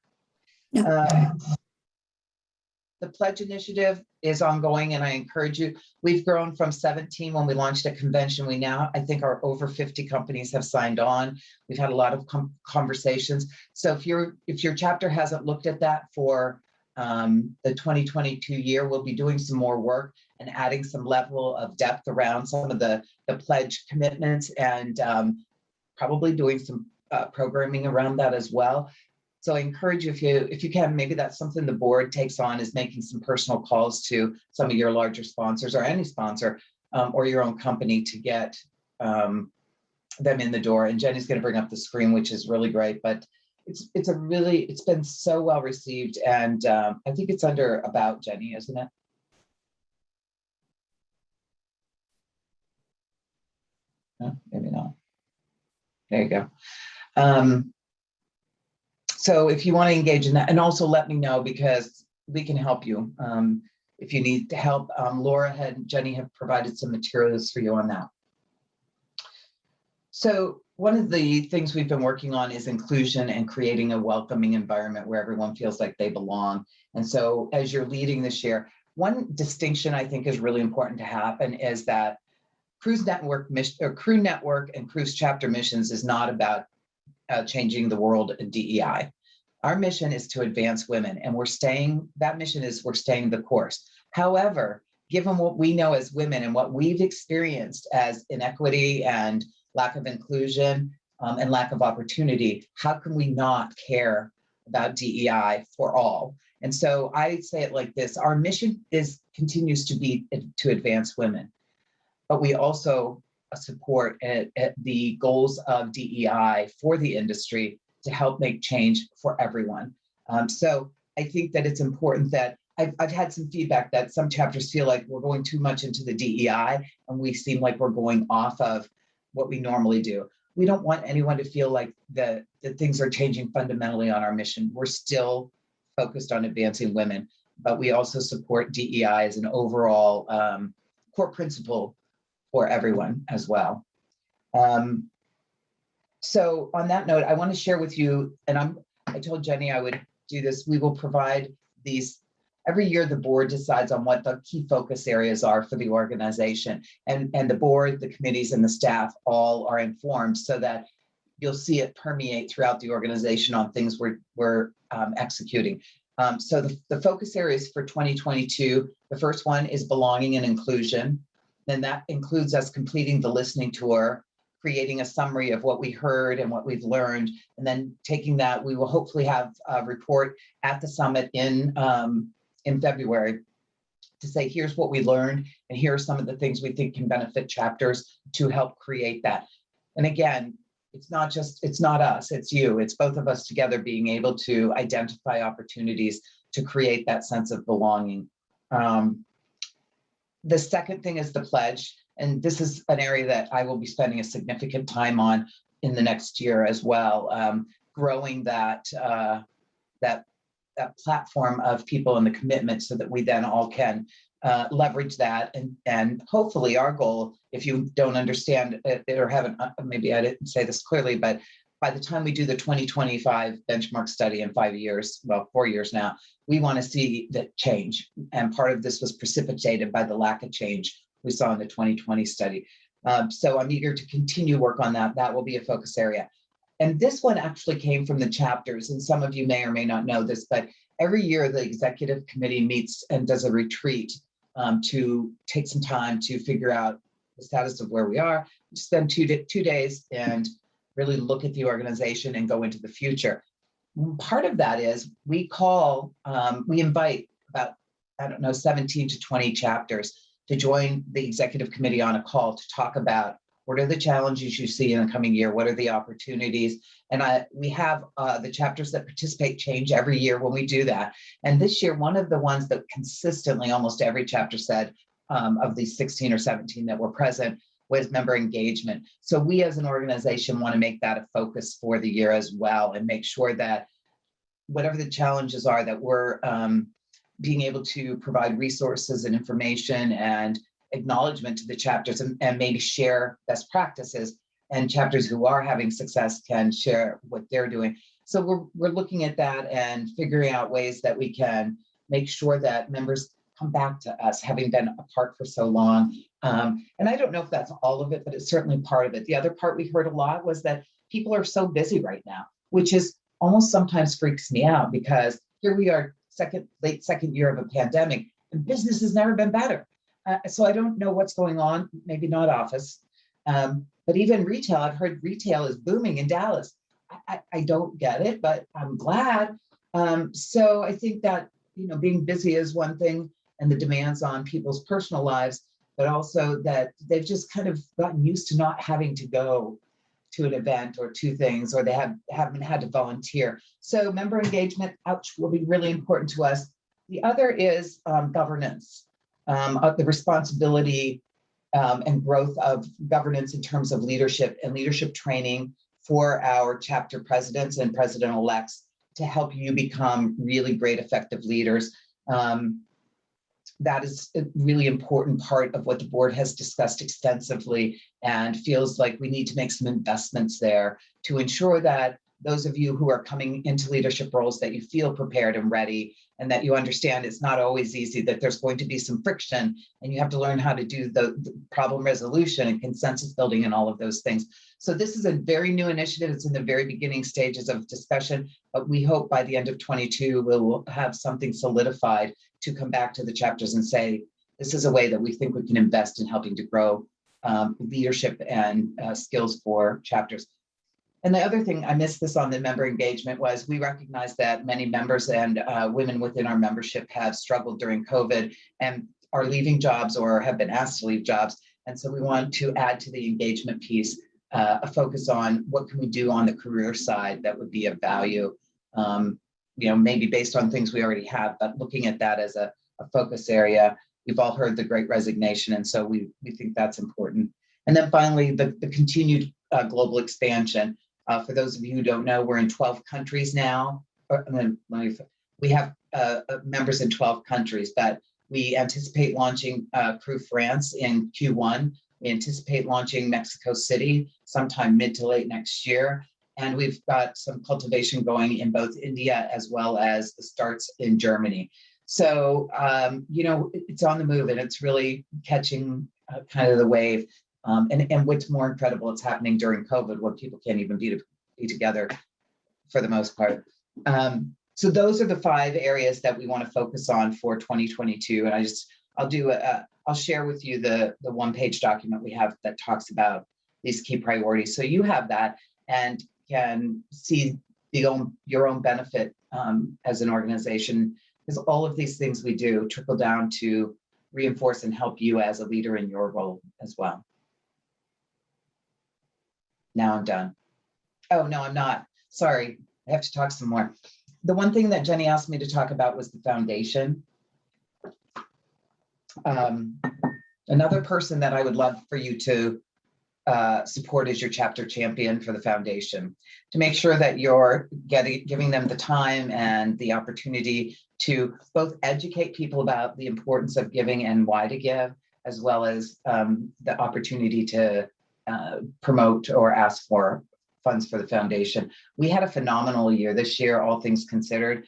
The Pledge Initiative is ongoing, and I encourage you. We've grown from 17 when we launched at convention. We now, I think, are over 50 companies have signed on. We've had a lot of conversations. So if your chapter hasn't looked at that for the 2022 year, we'll be doing some more work and adding some level of depth around some of the pledge commitments and probably doing some programming around that as well. So I encourage you, if you can, maybe that's something the board takes on, is making some personal calls to some of your larger sponsors or any sponsor or your own company to get them in the door. And Jenny's going to bring up the screen, which is really great, but it's been so well received. And I think it's under About Jenny, isn't it? No, maybe not. There you go. So if you want to engage in that, and also let me know, because we can help you. if you need help. Laura and Jenny have provided some materials for you on that. So one of the things we've been working on is inclusion and creating a welcoming environment where everyone feels like they belong. And so as you're leading this year, one distinction I think is really important to happen is that Cruise Network mission, or Crew Network and Cruise Chapter missions is not about changing the world in DEI. Our mission is to advance women, and we're staying the course. However, given what we know as women and what we've experienced as inequity and lack of inclusion and lack of opportunity, how can we not care about DEI for all? And so I say it like this: our mission continues to be to advance women, but we also support the goals of DEI for the industry to help make change for everyone. So I think that it's important that I've had some feedback that some chapters feel like we're going too much into the DEI and we seem like we're going off of what we normally do. We don't want anyone to feel like that things are changing fundamentally on our mission. We're still focused on advancing women, but we also support DEI as an overall core principle for everyone as well. So on that note, I want to share with you, and I told Jenny I would do this. We will provide these every year. The board decides on what the key focus areas are for the organization, and the board, the committees, and the staff all are informed so that you'll see it permeate throughout the organization on things we're executing. So the focus areas for 2022, the first one is belonging and inclusion. Then that includes us completing the listening tour, creating a summary of what we heard and what we've learned, and then taking that, we will hopefully have a report at the summit in February to say, here's what we learned, and here are some of the things we think can benefit chapters to help create that. And again, it's not us, it's you, it's both of us together being able to identify opportunities to create that sense of belonging. The second thing is the pledge. And this is an area that I will be spending a significant time on in the next year as well, growing that platform of people and the commitment so that we then all can leverage that. And hopefully our goal, if you don't understand it or haven't, maybe I didn't say this clearly, but by the time we do the 2025 benchmark study in 5 years, well, 4 years now, we want to see that change. And part of this was precipitated by the lack of change we saw in the 2020 study. So I'm eager to continue work on that. That will be a focus area. And this one actually came from the chapters, and some of you may or may not know this, but every year the executive committee meets and does a retreat to take some time to figure out the status of where we are, spend 2 days and really look at the organization and go into the future. Part of that is we invite about, 17 to 20 chapters to join the executive committee on a call to talk about what are the challenges you see in the coming year, what are the opportunities. And we have the chapters that participate change every year when we do that. And this year, one of the ones that consistently almost every chapter said of these 16 or 17 that were present was member engagement. So we as an organization want to make that a focus for the year as well, and make sure that whatever the challenges are, that we're being able to provide resources and information and acknowledgement to the chapters, and maybe share best practices, and chapters who are having success can share what they're doing. So we're looking at that and figuring out ways that we can make sure that members come back to us, having been apart for so long. And I don't know if that's all of it, but it's certainly part of it. The other part we heard a lot was that people are so busy right now, which is almost sometimes freaks me out, because here we are, late second year of a pandemic, and business has never been better. So I don't know what's going on, maybe not office, but even retail, I've heard retail is booming in Dallas. I don't get it, but I'm glad. So I think that, being busy is one thing, and the demands on people's personal lives, but also that they've just kind of gotten used to not having to go to an event or two things, or they haven't had to volunteer. So member engagement, will be really important to us. The other is governance, the responsibility and growth of governance in terms of leadership and leadership training for our chapter presidents and president-elects to help you become really great, effective leaders. that is a really important part of what the board has discussed extensively and feels like we need to make some investments there to ensure that those of you who are coming into leadership roles, that you feel prepared and ready, and that you understand it's not always easy, that there's going to be some friction, and you have to learn how to do the problem resolution and consensus building and all of those things. So this is a very new initiative. It's in the very beginning stages of discussion, but we hope by the end of 22, we'll have something solidified to come back to the chapters and say, this is a way that we think we can invest in helping to grow leadership and skills for chapters. And the other thing, I missed this on the member engagement, was we recognize that many members and women within our membership have struggled during COVID and are leaving jobs or have been asked to leave jobs. And so we want to add to the engagement piece a focus on what can we do on the career side that would be of value, maybe based on things we already have, but looking at that as a focus area. You've all heard the Great Resignation, and so we think that's important. And then finally, the continued global expansion. For those of you who don't know, we're in 12 countries now. We have members in 12 countries, but we anticipate launching Crew France in Q1. We anticipate launching Mexico City sometime mid to late next year. And we've got some cultivation going in both India as well as the starts in Germany. So, it's on the move, and it's really catching kind of the wave. And what's more incredible, it's happening during COVID when people can't even be together for the most part. So those are the 5 areas that we want to focus on for 2022. And I'll share with you the one-page document we have that talks about these key priorities. So you have that and can see your own benefit as an organization, because all of these things we do trickle down to reinforce and help you as a leader in your role as well. Now I'm done. Oh, no, I'm not. Sorry, I have to talk some more. The one thing that Jenny asked me to talk about was the foundation. Another person that I would love for you to support is your chapter champion for the foundation, to make sure that you're giving them the time and the opportunity to both educate people about the importance of giving and why to give, as well as the opportunity to promote or ask for funds for the foundation. We had a phenomenal year this year, all things considered.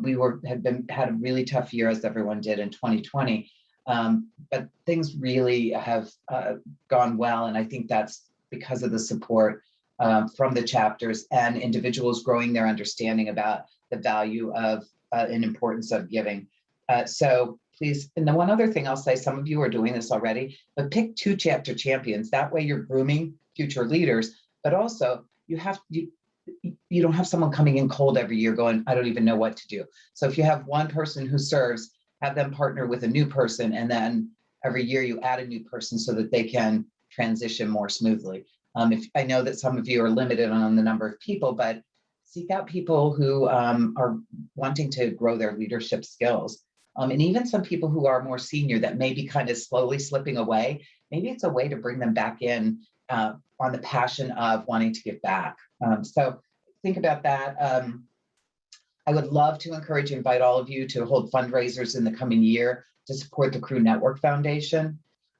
We had a really tough year, as everyone did in 2020. But things really have gone well, and I think that's because of the support from the chapters and individuals growing their understanding about the value of and importance of giving. So please, and the one other thing I'll say, some of you are doing this already, but pick 2 chapter champions. That way you're grooming future leaders, but also you don't have someone coming in cold every year going, I don't even know what to do. So if you have one person who serves, have them partner with a new person, and then every year you add a new person so that they can transition more smoothly. If I know that some of you are limited on the number of people, but seek out people who are wanting to grow their leadership skills. And even some people who are more senior that may be kind of slowly slipping away, maybe it's a way to bring them back in on the passion of wanting to give back. So think about that. I would love to invite all of you to hold fundraisers in the coming year to support the Crew Network Foundation.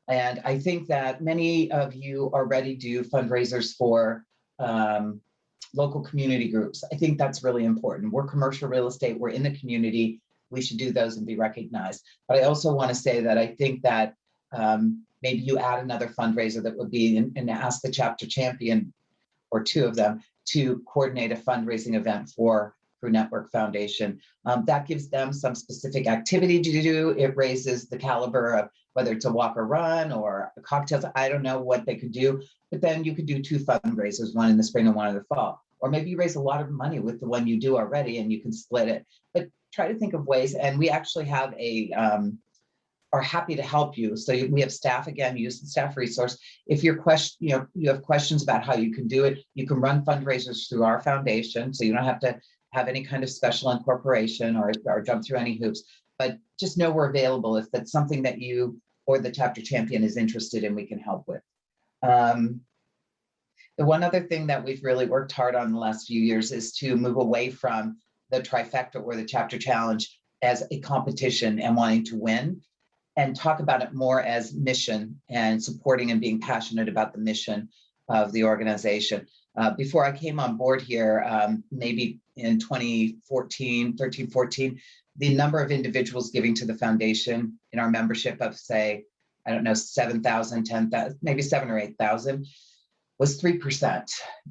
And I think that many of you already do fundraisers for local community groups. I think that's really important. We're commercial real estate, we're in the community, we should do those and be recognized. But I also want to say that I think that maybe you add another fundraiser that would be and ask the chapter champion or 2 of them to coordinate a fundraising event for Crew Network Foundation. That gives them some specific activity to do. It raises the caliber of whether it's a walk or run or cocktails. I don't know what they could do, but then you could do 2 fundraisers, one in the spring and one in the fall. Or maybe you raise a lot of money with the one you do already and you can split it. But try to think of ways, and we actually have are happy to help you. So we have staff, again, use the staff resource. If you have questions about how you can do it, you can run fundraisers through our foundation. So you don't have to have any kind of special incorporation or jump through any hoops, but just know we're available if that's something that you or the chapter champion is interested in, we can help with. The one other thing that we've really worked hard on the last few years is to move away from the trifecta or the chapter challenge as a competition and wanting to win. and talk about it more as mission and supporting and being passionate about the mission of the organization. Before I came on board here, maybe in 2014, 13, 14, the number of individuals giving to the foundation in our membership of, say, I don't know, 7,000, 10,000, maybe 7,000 or 8,000 was 3%.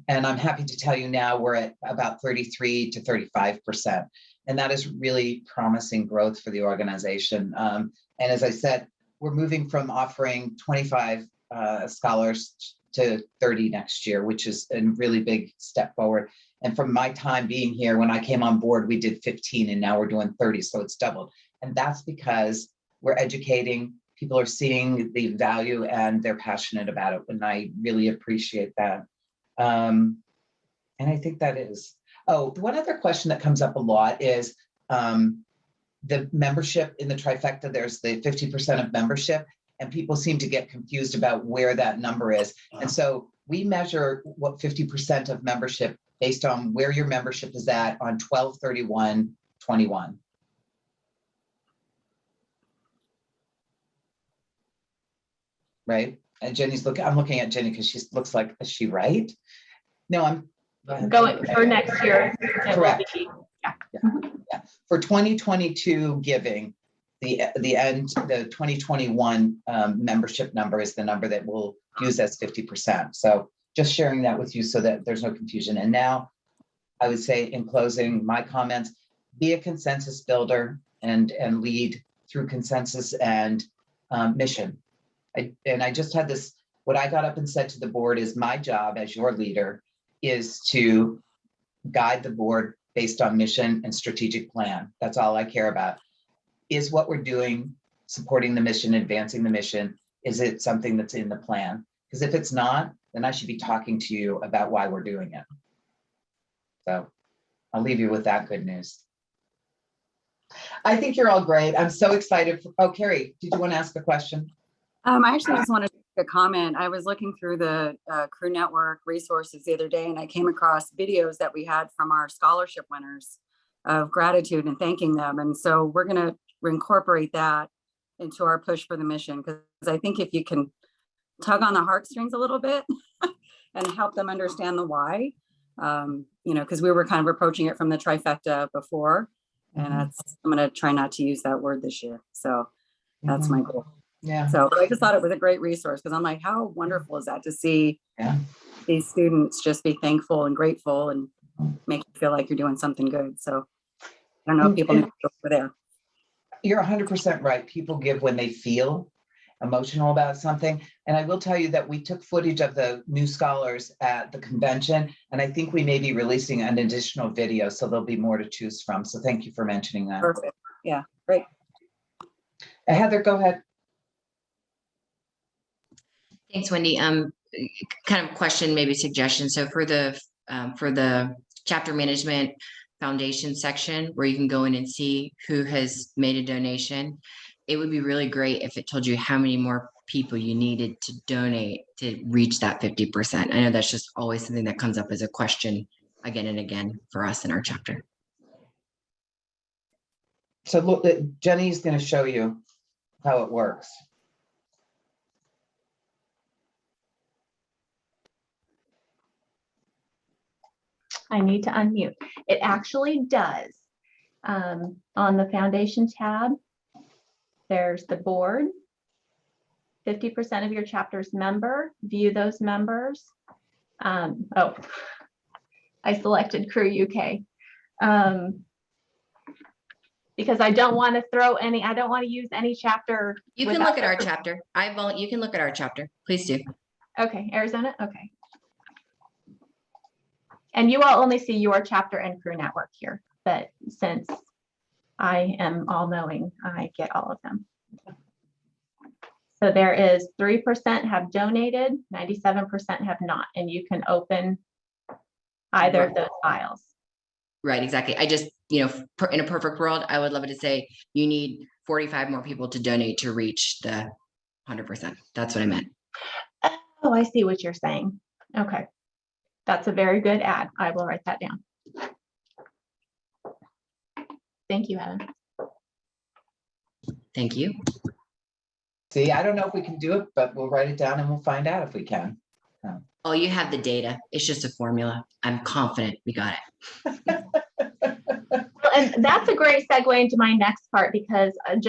And I'm happy to tell you now we're at about 33 to 35%. And that is really promising growth for the organization. And as I said, we're moving from offering 25 scholars to 30 next year, which is a really big step forward. And from my time being here, when I came on board, we did 15 and now we're doing 30. So it's doubled. And that's because we're educating, people are seeing the value and they're passionate about it. And I really appreciate that. And I think that is, oh, one other question that comes up a lot is the membership in the trifecta. There's the 50% of membership, and people seem to get confused about where that number is. And so we measure what 50% of membership based on where your membership is at on 12/31/21. Right? And Jenny's looking, I'm looking at Jenny because she looks like, is she right? No, I'm Going for next year. it will Correct. be- Yeah. For 2022 giving, the 2021 membership number is the number that we'll use as 50%. So just sharing that with you so that there's no confusion. And now I would say in closing my comments, be a consensus builder and lead through consensus and mission. I just had this, what I got up and said to the board is my job as your leader is to guide the board based on mission and strategic plan. That's all I care about. Is what we're doing supporting the mission, advancing the mission? Is it something that's in the plan? Because if it's not, then I should be talking to you about why we're doing it. So I'll leave you with that good news. I think you're all great. I'm so excited. Oh, Carrie, did you want to ask a question? I actually just wanted to make a comment. I was looking through the Crew Network resources the other day, and I came across videos that we had from our scholarship winners of gratitude and thanking them. And so we're going to incorporate that into our push for the mission, because I think if you can tug on the heartstrings a little bit and help them understand the why, because we were kind of approaching it from the trifecta before, and I'm going to try not to use that word this year. So that's my goal. Yeah. So I just thought it was a great resource, because I'm like, how wonderful is that to see these students just be thankful and grateful and make you feel like you're doing something good. So I don't know if people need to go over there. You're 100% right. People give when they feel emotional about something. And I will tell you that we took footage of the new scholars at the convention, and I think we may be releasing an additional video, so there'll be more to choose from. So thank you for mentioning that. Perfect. Yeah, great. Heather, go ahead. Thanks, Wendy. Kind of question, maybe suggestion. So for the chapter management foundation section, where you can go in and see who has made a donation, it would be really great if it told you how many more people you needed to donate to reach that 50%. I know that's just always something that comes up as a question again and again for us in our chapter. So look, Jenny's going to show you how it works. I need to unmute. It actually does. On the foundation tab, there's the board. 50% of your chapter's member, view those members. Oh, I selected Crew UK. Because I don't want to throw any, I don't want to use any chapter. You can look at our chapter. You can look at our chapter. Please do. Okay, Arizona, okay. And you all only see your chapter and Crew Network here, but since I am all knowing, I get all of them. So there is 3% have donated, 97% have not, and you can open either of those files. Right, exactly. I just, in a perfect world, I would love it to say you need 45 more people to donate to reach the 100%. That's what I meant. Oh, I see what you're saying. Okay. That's a very good ad. I will write that down. Thank you, Adam. Thank you. See, I don't know if we can do it, but we'll write it down and we'll find out if we can. Oh, you have the data. It's just a formula. I'm confident we got it. Well, and that's a great segue into my next part, because I'm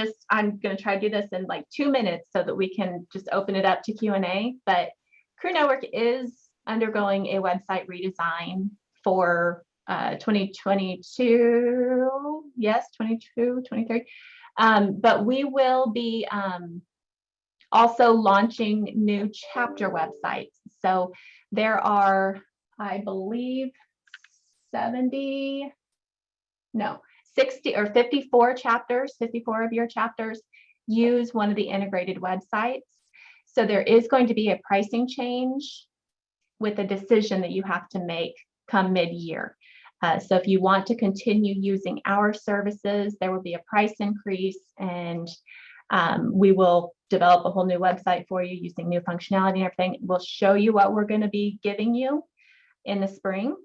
going to try to do this in like 2 minutes so that we can just open it up to Q&A. But Crew Network is undergoing a website redesign for 2022. Yes, 22, 23. But we will be also launching new chapter websites. So there are, I believe, 60 or 54 chapters, 54 of your chapters use one of the integrated websites. So there is going to be a pricing change with a decision that you have to make come mid-year. So if you want to continue using our services, there will be a price increase, and we will develop a whole new website for you using new functionality and everything. We'll show you what we're going to be giving you in the spring,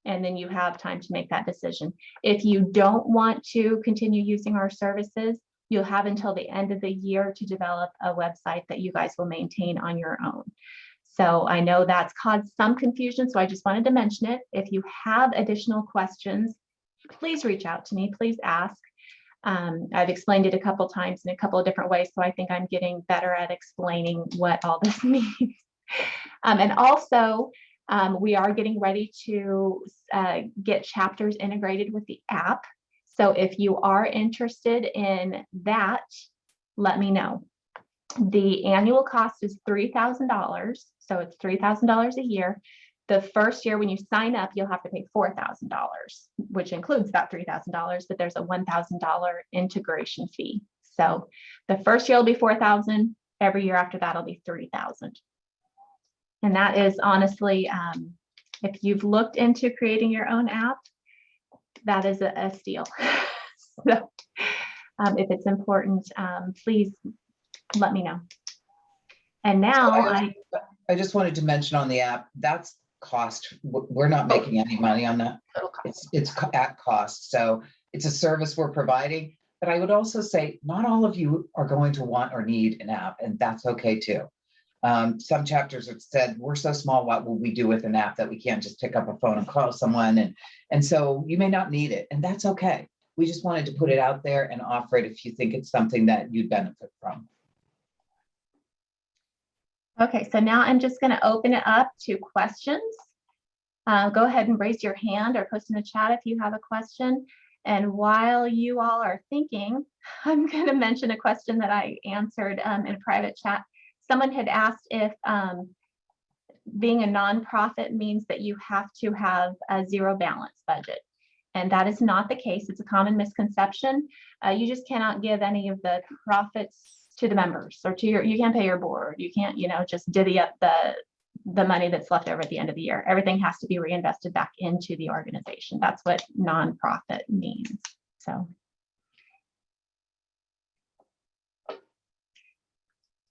and then you have time to make that decision. If you don't want to continue using our services, you'll have until the end of the year to develop a website that you guys will maintain on your own. So I know that's caused some confusion, so I just wanted to mention it. If you have additional questions, please reach out to me, please ask. I've explained it a couple times in a couple of different ways, so I think I'm getting better at explaining what all this means. And also, we are getting ready to get chapters integrated with the app. So if you are interested in that, let me know. The annual cost is $3,000, so it's $3,000 a year. The first year when you sign up, you'll have to pay $4,000, which includes that $3,000, but there's a $1,000 integration fee. So the first year will be $4,000. Every year after that will be $3,000. And that is honestly, if you've looked into creating your own app, that is a steal. So if it's important, please let me know. And now I just wanted to mention on the app, that's cost. We're not making any money on that. It's at cost. So it's a service we're providing. But I would also say not all of you are going to want or need an app, and that's okay too. Some chapters have said, we're so small, what will we do with an app that we can't just pick up a phone and call someone? And so you may not need it, and that's okay. We just wanted to put it out there and offer it if you think it's something that you'd benefit from. Okay, so now I'm just going to open it up to questions. Go ahead and raise your hand or post in the chat if you have a question. And while you all are thinking, I'm going to mention a question that I answered in a private chat. Someone had asked if being a nonprofit means that you have to have a zero balance budget. And that is not the case. It's a common misconception. You just cannot give any of the profits to the members or to you can't pay your board. You can't, just divvy up the money that's left over at the end of the year. Everything has to be reinvested back into the organization. That's what nonprofit means. So.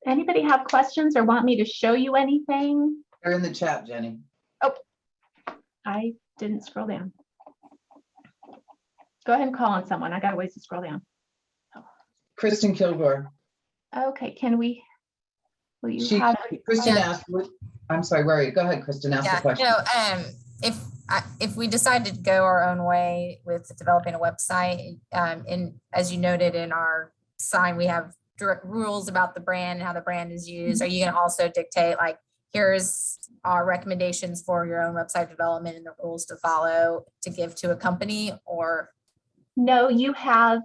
Anybody have questions or want me to show you anything? They're in the chat, Jenny. Oh, I didn't scroll down. Go ahead and call on someone. I got a ways to scroll down. Kristen Kilgore. Okay, will you Kristen asked, I'm sorry, where are you? Go ahead, Kristen, ask the question. If we decide to go our own way with developing a website, and as you noted in our sign, we have direct rules about the brand and how the brand is used. Are you going to also dictate, like, here's our recommendations for your own website development and the rules to follow to give to a company? Or no, you have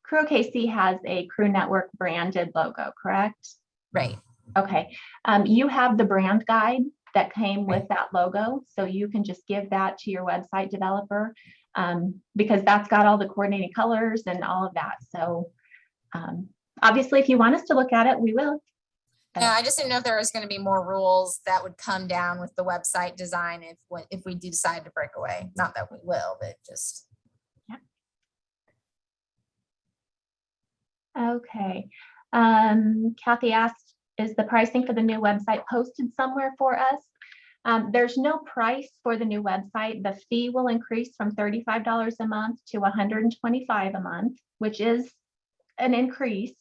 Crew OKC has a Crew Network branded logo, correct? Right. Okay. You have the brand guide that came with that logo, so you can just give that to your website developer because that's got all the coordinating colors and all of that. So obviously, if you want us to look at it, we will. Yeah, I just didn't know if there was going to be more rules that would come down with the website design if we do decide to break away. Not that we will, but just. Okay. Kathy asked, is the pricing for the new website posted somewhere for us? There's no price for the new website. The fee will increase from $35 a month to $125 a month, which is an increase.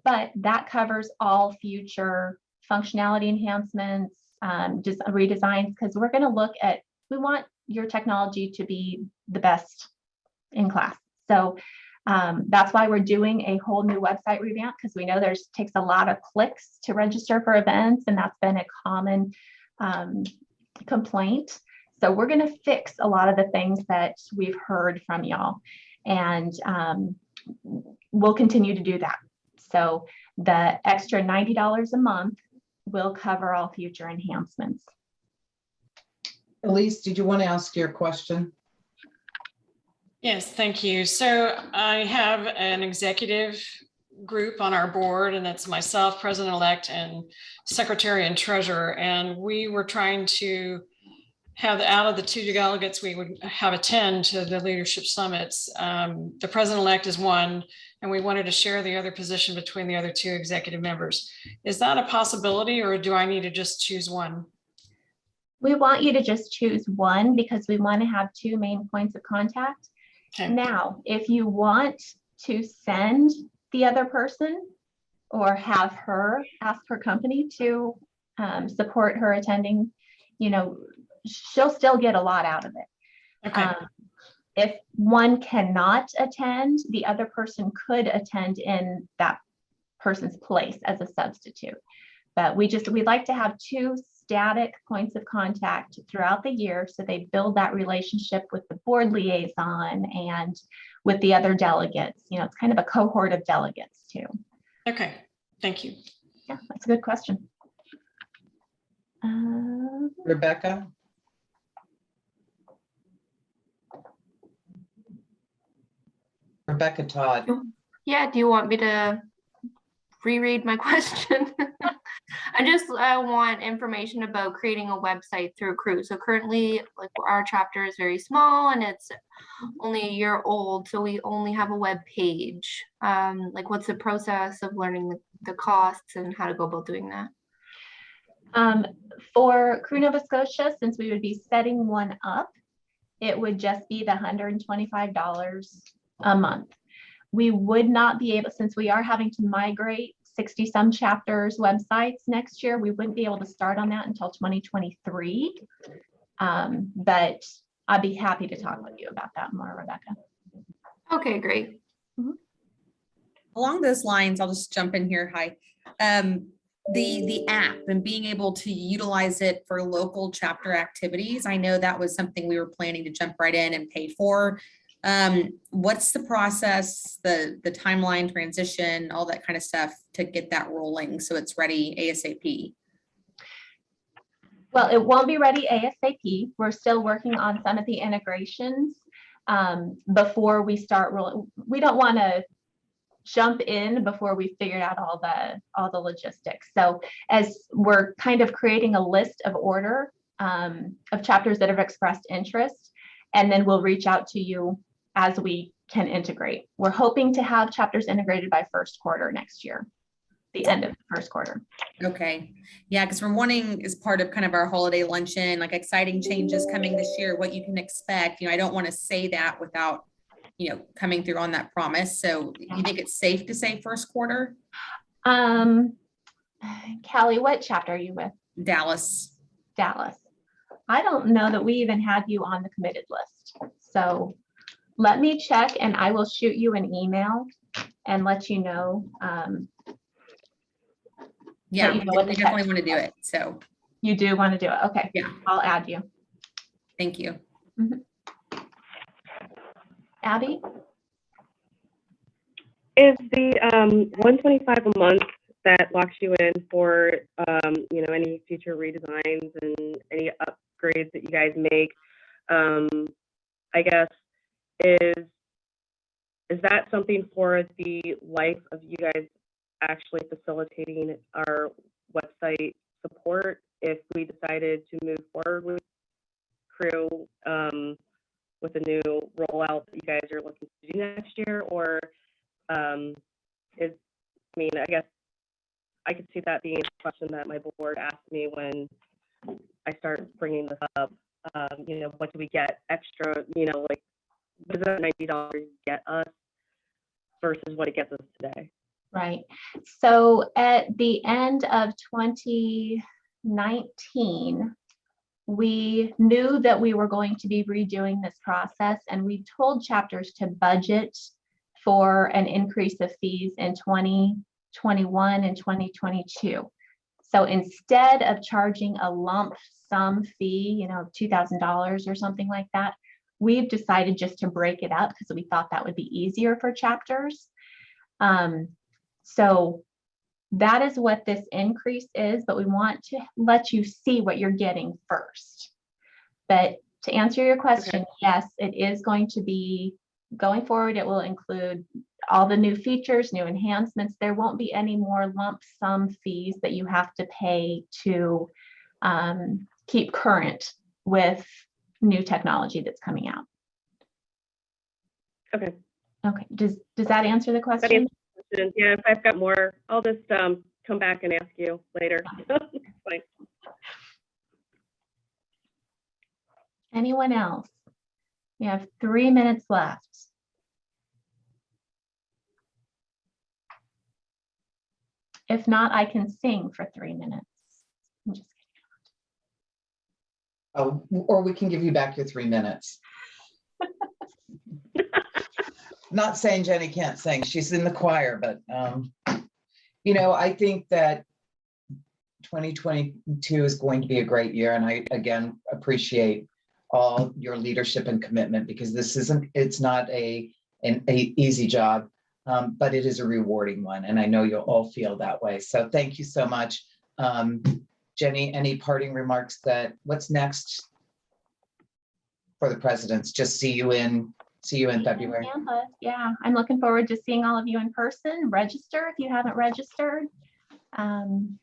but that covers all future functionality enhancements, just redesigns, because we're going to look at, we want your technology to be the best in class. So that's why we're doing a whole new website revamp, because we know takes a lot of clicks to register for events, and that's been a common complaint. So we're going to fix a lot of the things that we've heard from y'all, and we'll continue to do that. So the extra $90 a month will cover all future enhancements. Elise, did you want to ask your question? Yes, thank you. So I have an executive group on our board, and that's myself, president-elect, and secretary and treasurer. And we were trying to have, out of the 2 delegates we would have attend to the leadership summits, the president-elect is one, and we wanted to share the other position between the other 2 executive members. Is that a possibility, or do I need to just choose one? We want you to just choose one, because we want to have 2 main points of contact. Okay. Now, if you want to send the other person or have her ask her company to support her attending, she'll still get a lot out of it. Okay. If one cannot attend, the other person could attend in that person's place as a substitute. But we'd like to have 2 static points of contact throughout the year, so they build that relationship with the board liaison and with the other delegates. It's kind of a cohort of delegates too. Okay, thank you. Yeah, that's a good question. Rebecca? Rebecca Todd. Yeah, do you want me to reread my question? I just want information about creating a website through Crew. So currently, like, our chapter is very small and it's only a year old, so we only have a web page. Like, what's the process of learning the costs and how to go about doing that? For Crew Nova Scotia, since we would be setting one up, it would just be the $125 a month. We would not be able, since we are having to migrate 60 some chapters websites next year, we wouldn't be able to start on that until 2023. But I'd be happy to talk with you about that more, Rebecca. Okay, great. Along those lines, I'll just jump in here. Hi. The app and being able to utilize it for local chapter activities. I know that was something we were planning to jump right in and pay for. What's the process, the timeline, transition, all that kind of stuff to get that rolling so it's ready ASAP? Well, it won't be ready ASAP. We're still working on some of the integrations before we start rolling. We don't want to jump in before we figured out all the logistics. So as we're kind of creating a list of order of chapters that have expressed interest, and then we'll reach out to you as we can integrate. We're hoping to have chapters integrated by first quarter next year, the end of the first quarter. Okay. Yeah, because we're wanting, as part of kind of our holiday luncheon, like exciting changes coming this year, what you can expect. I don't want to say that without, coming through on that promise. So you think it's safe to say first quarter? Callie, what chapter are you with? Dallas. I don't know that we even had you on the committed list. So let me check and I will shoot you an email and let you know. Yeah, you know what we the definitely text want to do it. So you do want to do it. Okay. Yeah. I'll add you. Thank you. Abby? Is the $125 a month that locks you in for any future redesigns and any upgrades that you guys make, I guess, is that something for the life of you guys actually facilitating our website support if we decided to move forward with Crew with a new rollout that you guys are looking to do next year? Or I guess I could see that being a question that my board asked me when I start bringing this up. What do we get extra, what does that $90 get us versus what it gets us today? Right. So at the end of 2019, we knew that we were going to be redoing this process, and we told chapters to budget for an increase of fees in 2021 and 2022. So instead of charging a lump sum fee, $2,000 or something like that, we've decided just to break it up because we thought that would be easier for chapters. So that is what this increase is, but we want to let you see what you're getting first. But to answer your question, yes, it is going to be, going forward, it will include all the new features, new enhancements. There won't be any more lump sum fees that you have to pay to keep current with new technology that's coming out. Okay. Okay, does that answer the That question? answers the question. Yeah, if I've got more, I'll just come back and ask you later. It's fine. Anyone else? We have 3 minutes left. If not, I can sing for 3 minutes. I'm just Oh, or we can give you back your 3 minutes. Not saying Jenny can't sing, she's in the choir, but I think that 2022 is going to be a great year, and I again appreciate all your leadership and commitment, because it's not an easy job, but it is a rewarding one, and I know you'll all feel that way. So thank you so much. Jenny, any parting remarks? What's next for the presidents? Just see you in February. Tampa. Yeah, I'm looking forward to seeing all of you in person. Register if you haven't registered. And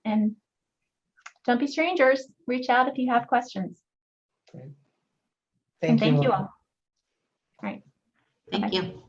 don't be strangers. Reach out if you have questions. Great. And Thank you you all. all. All right. Thank Bye-bye. you.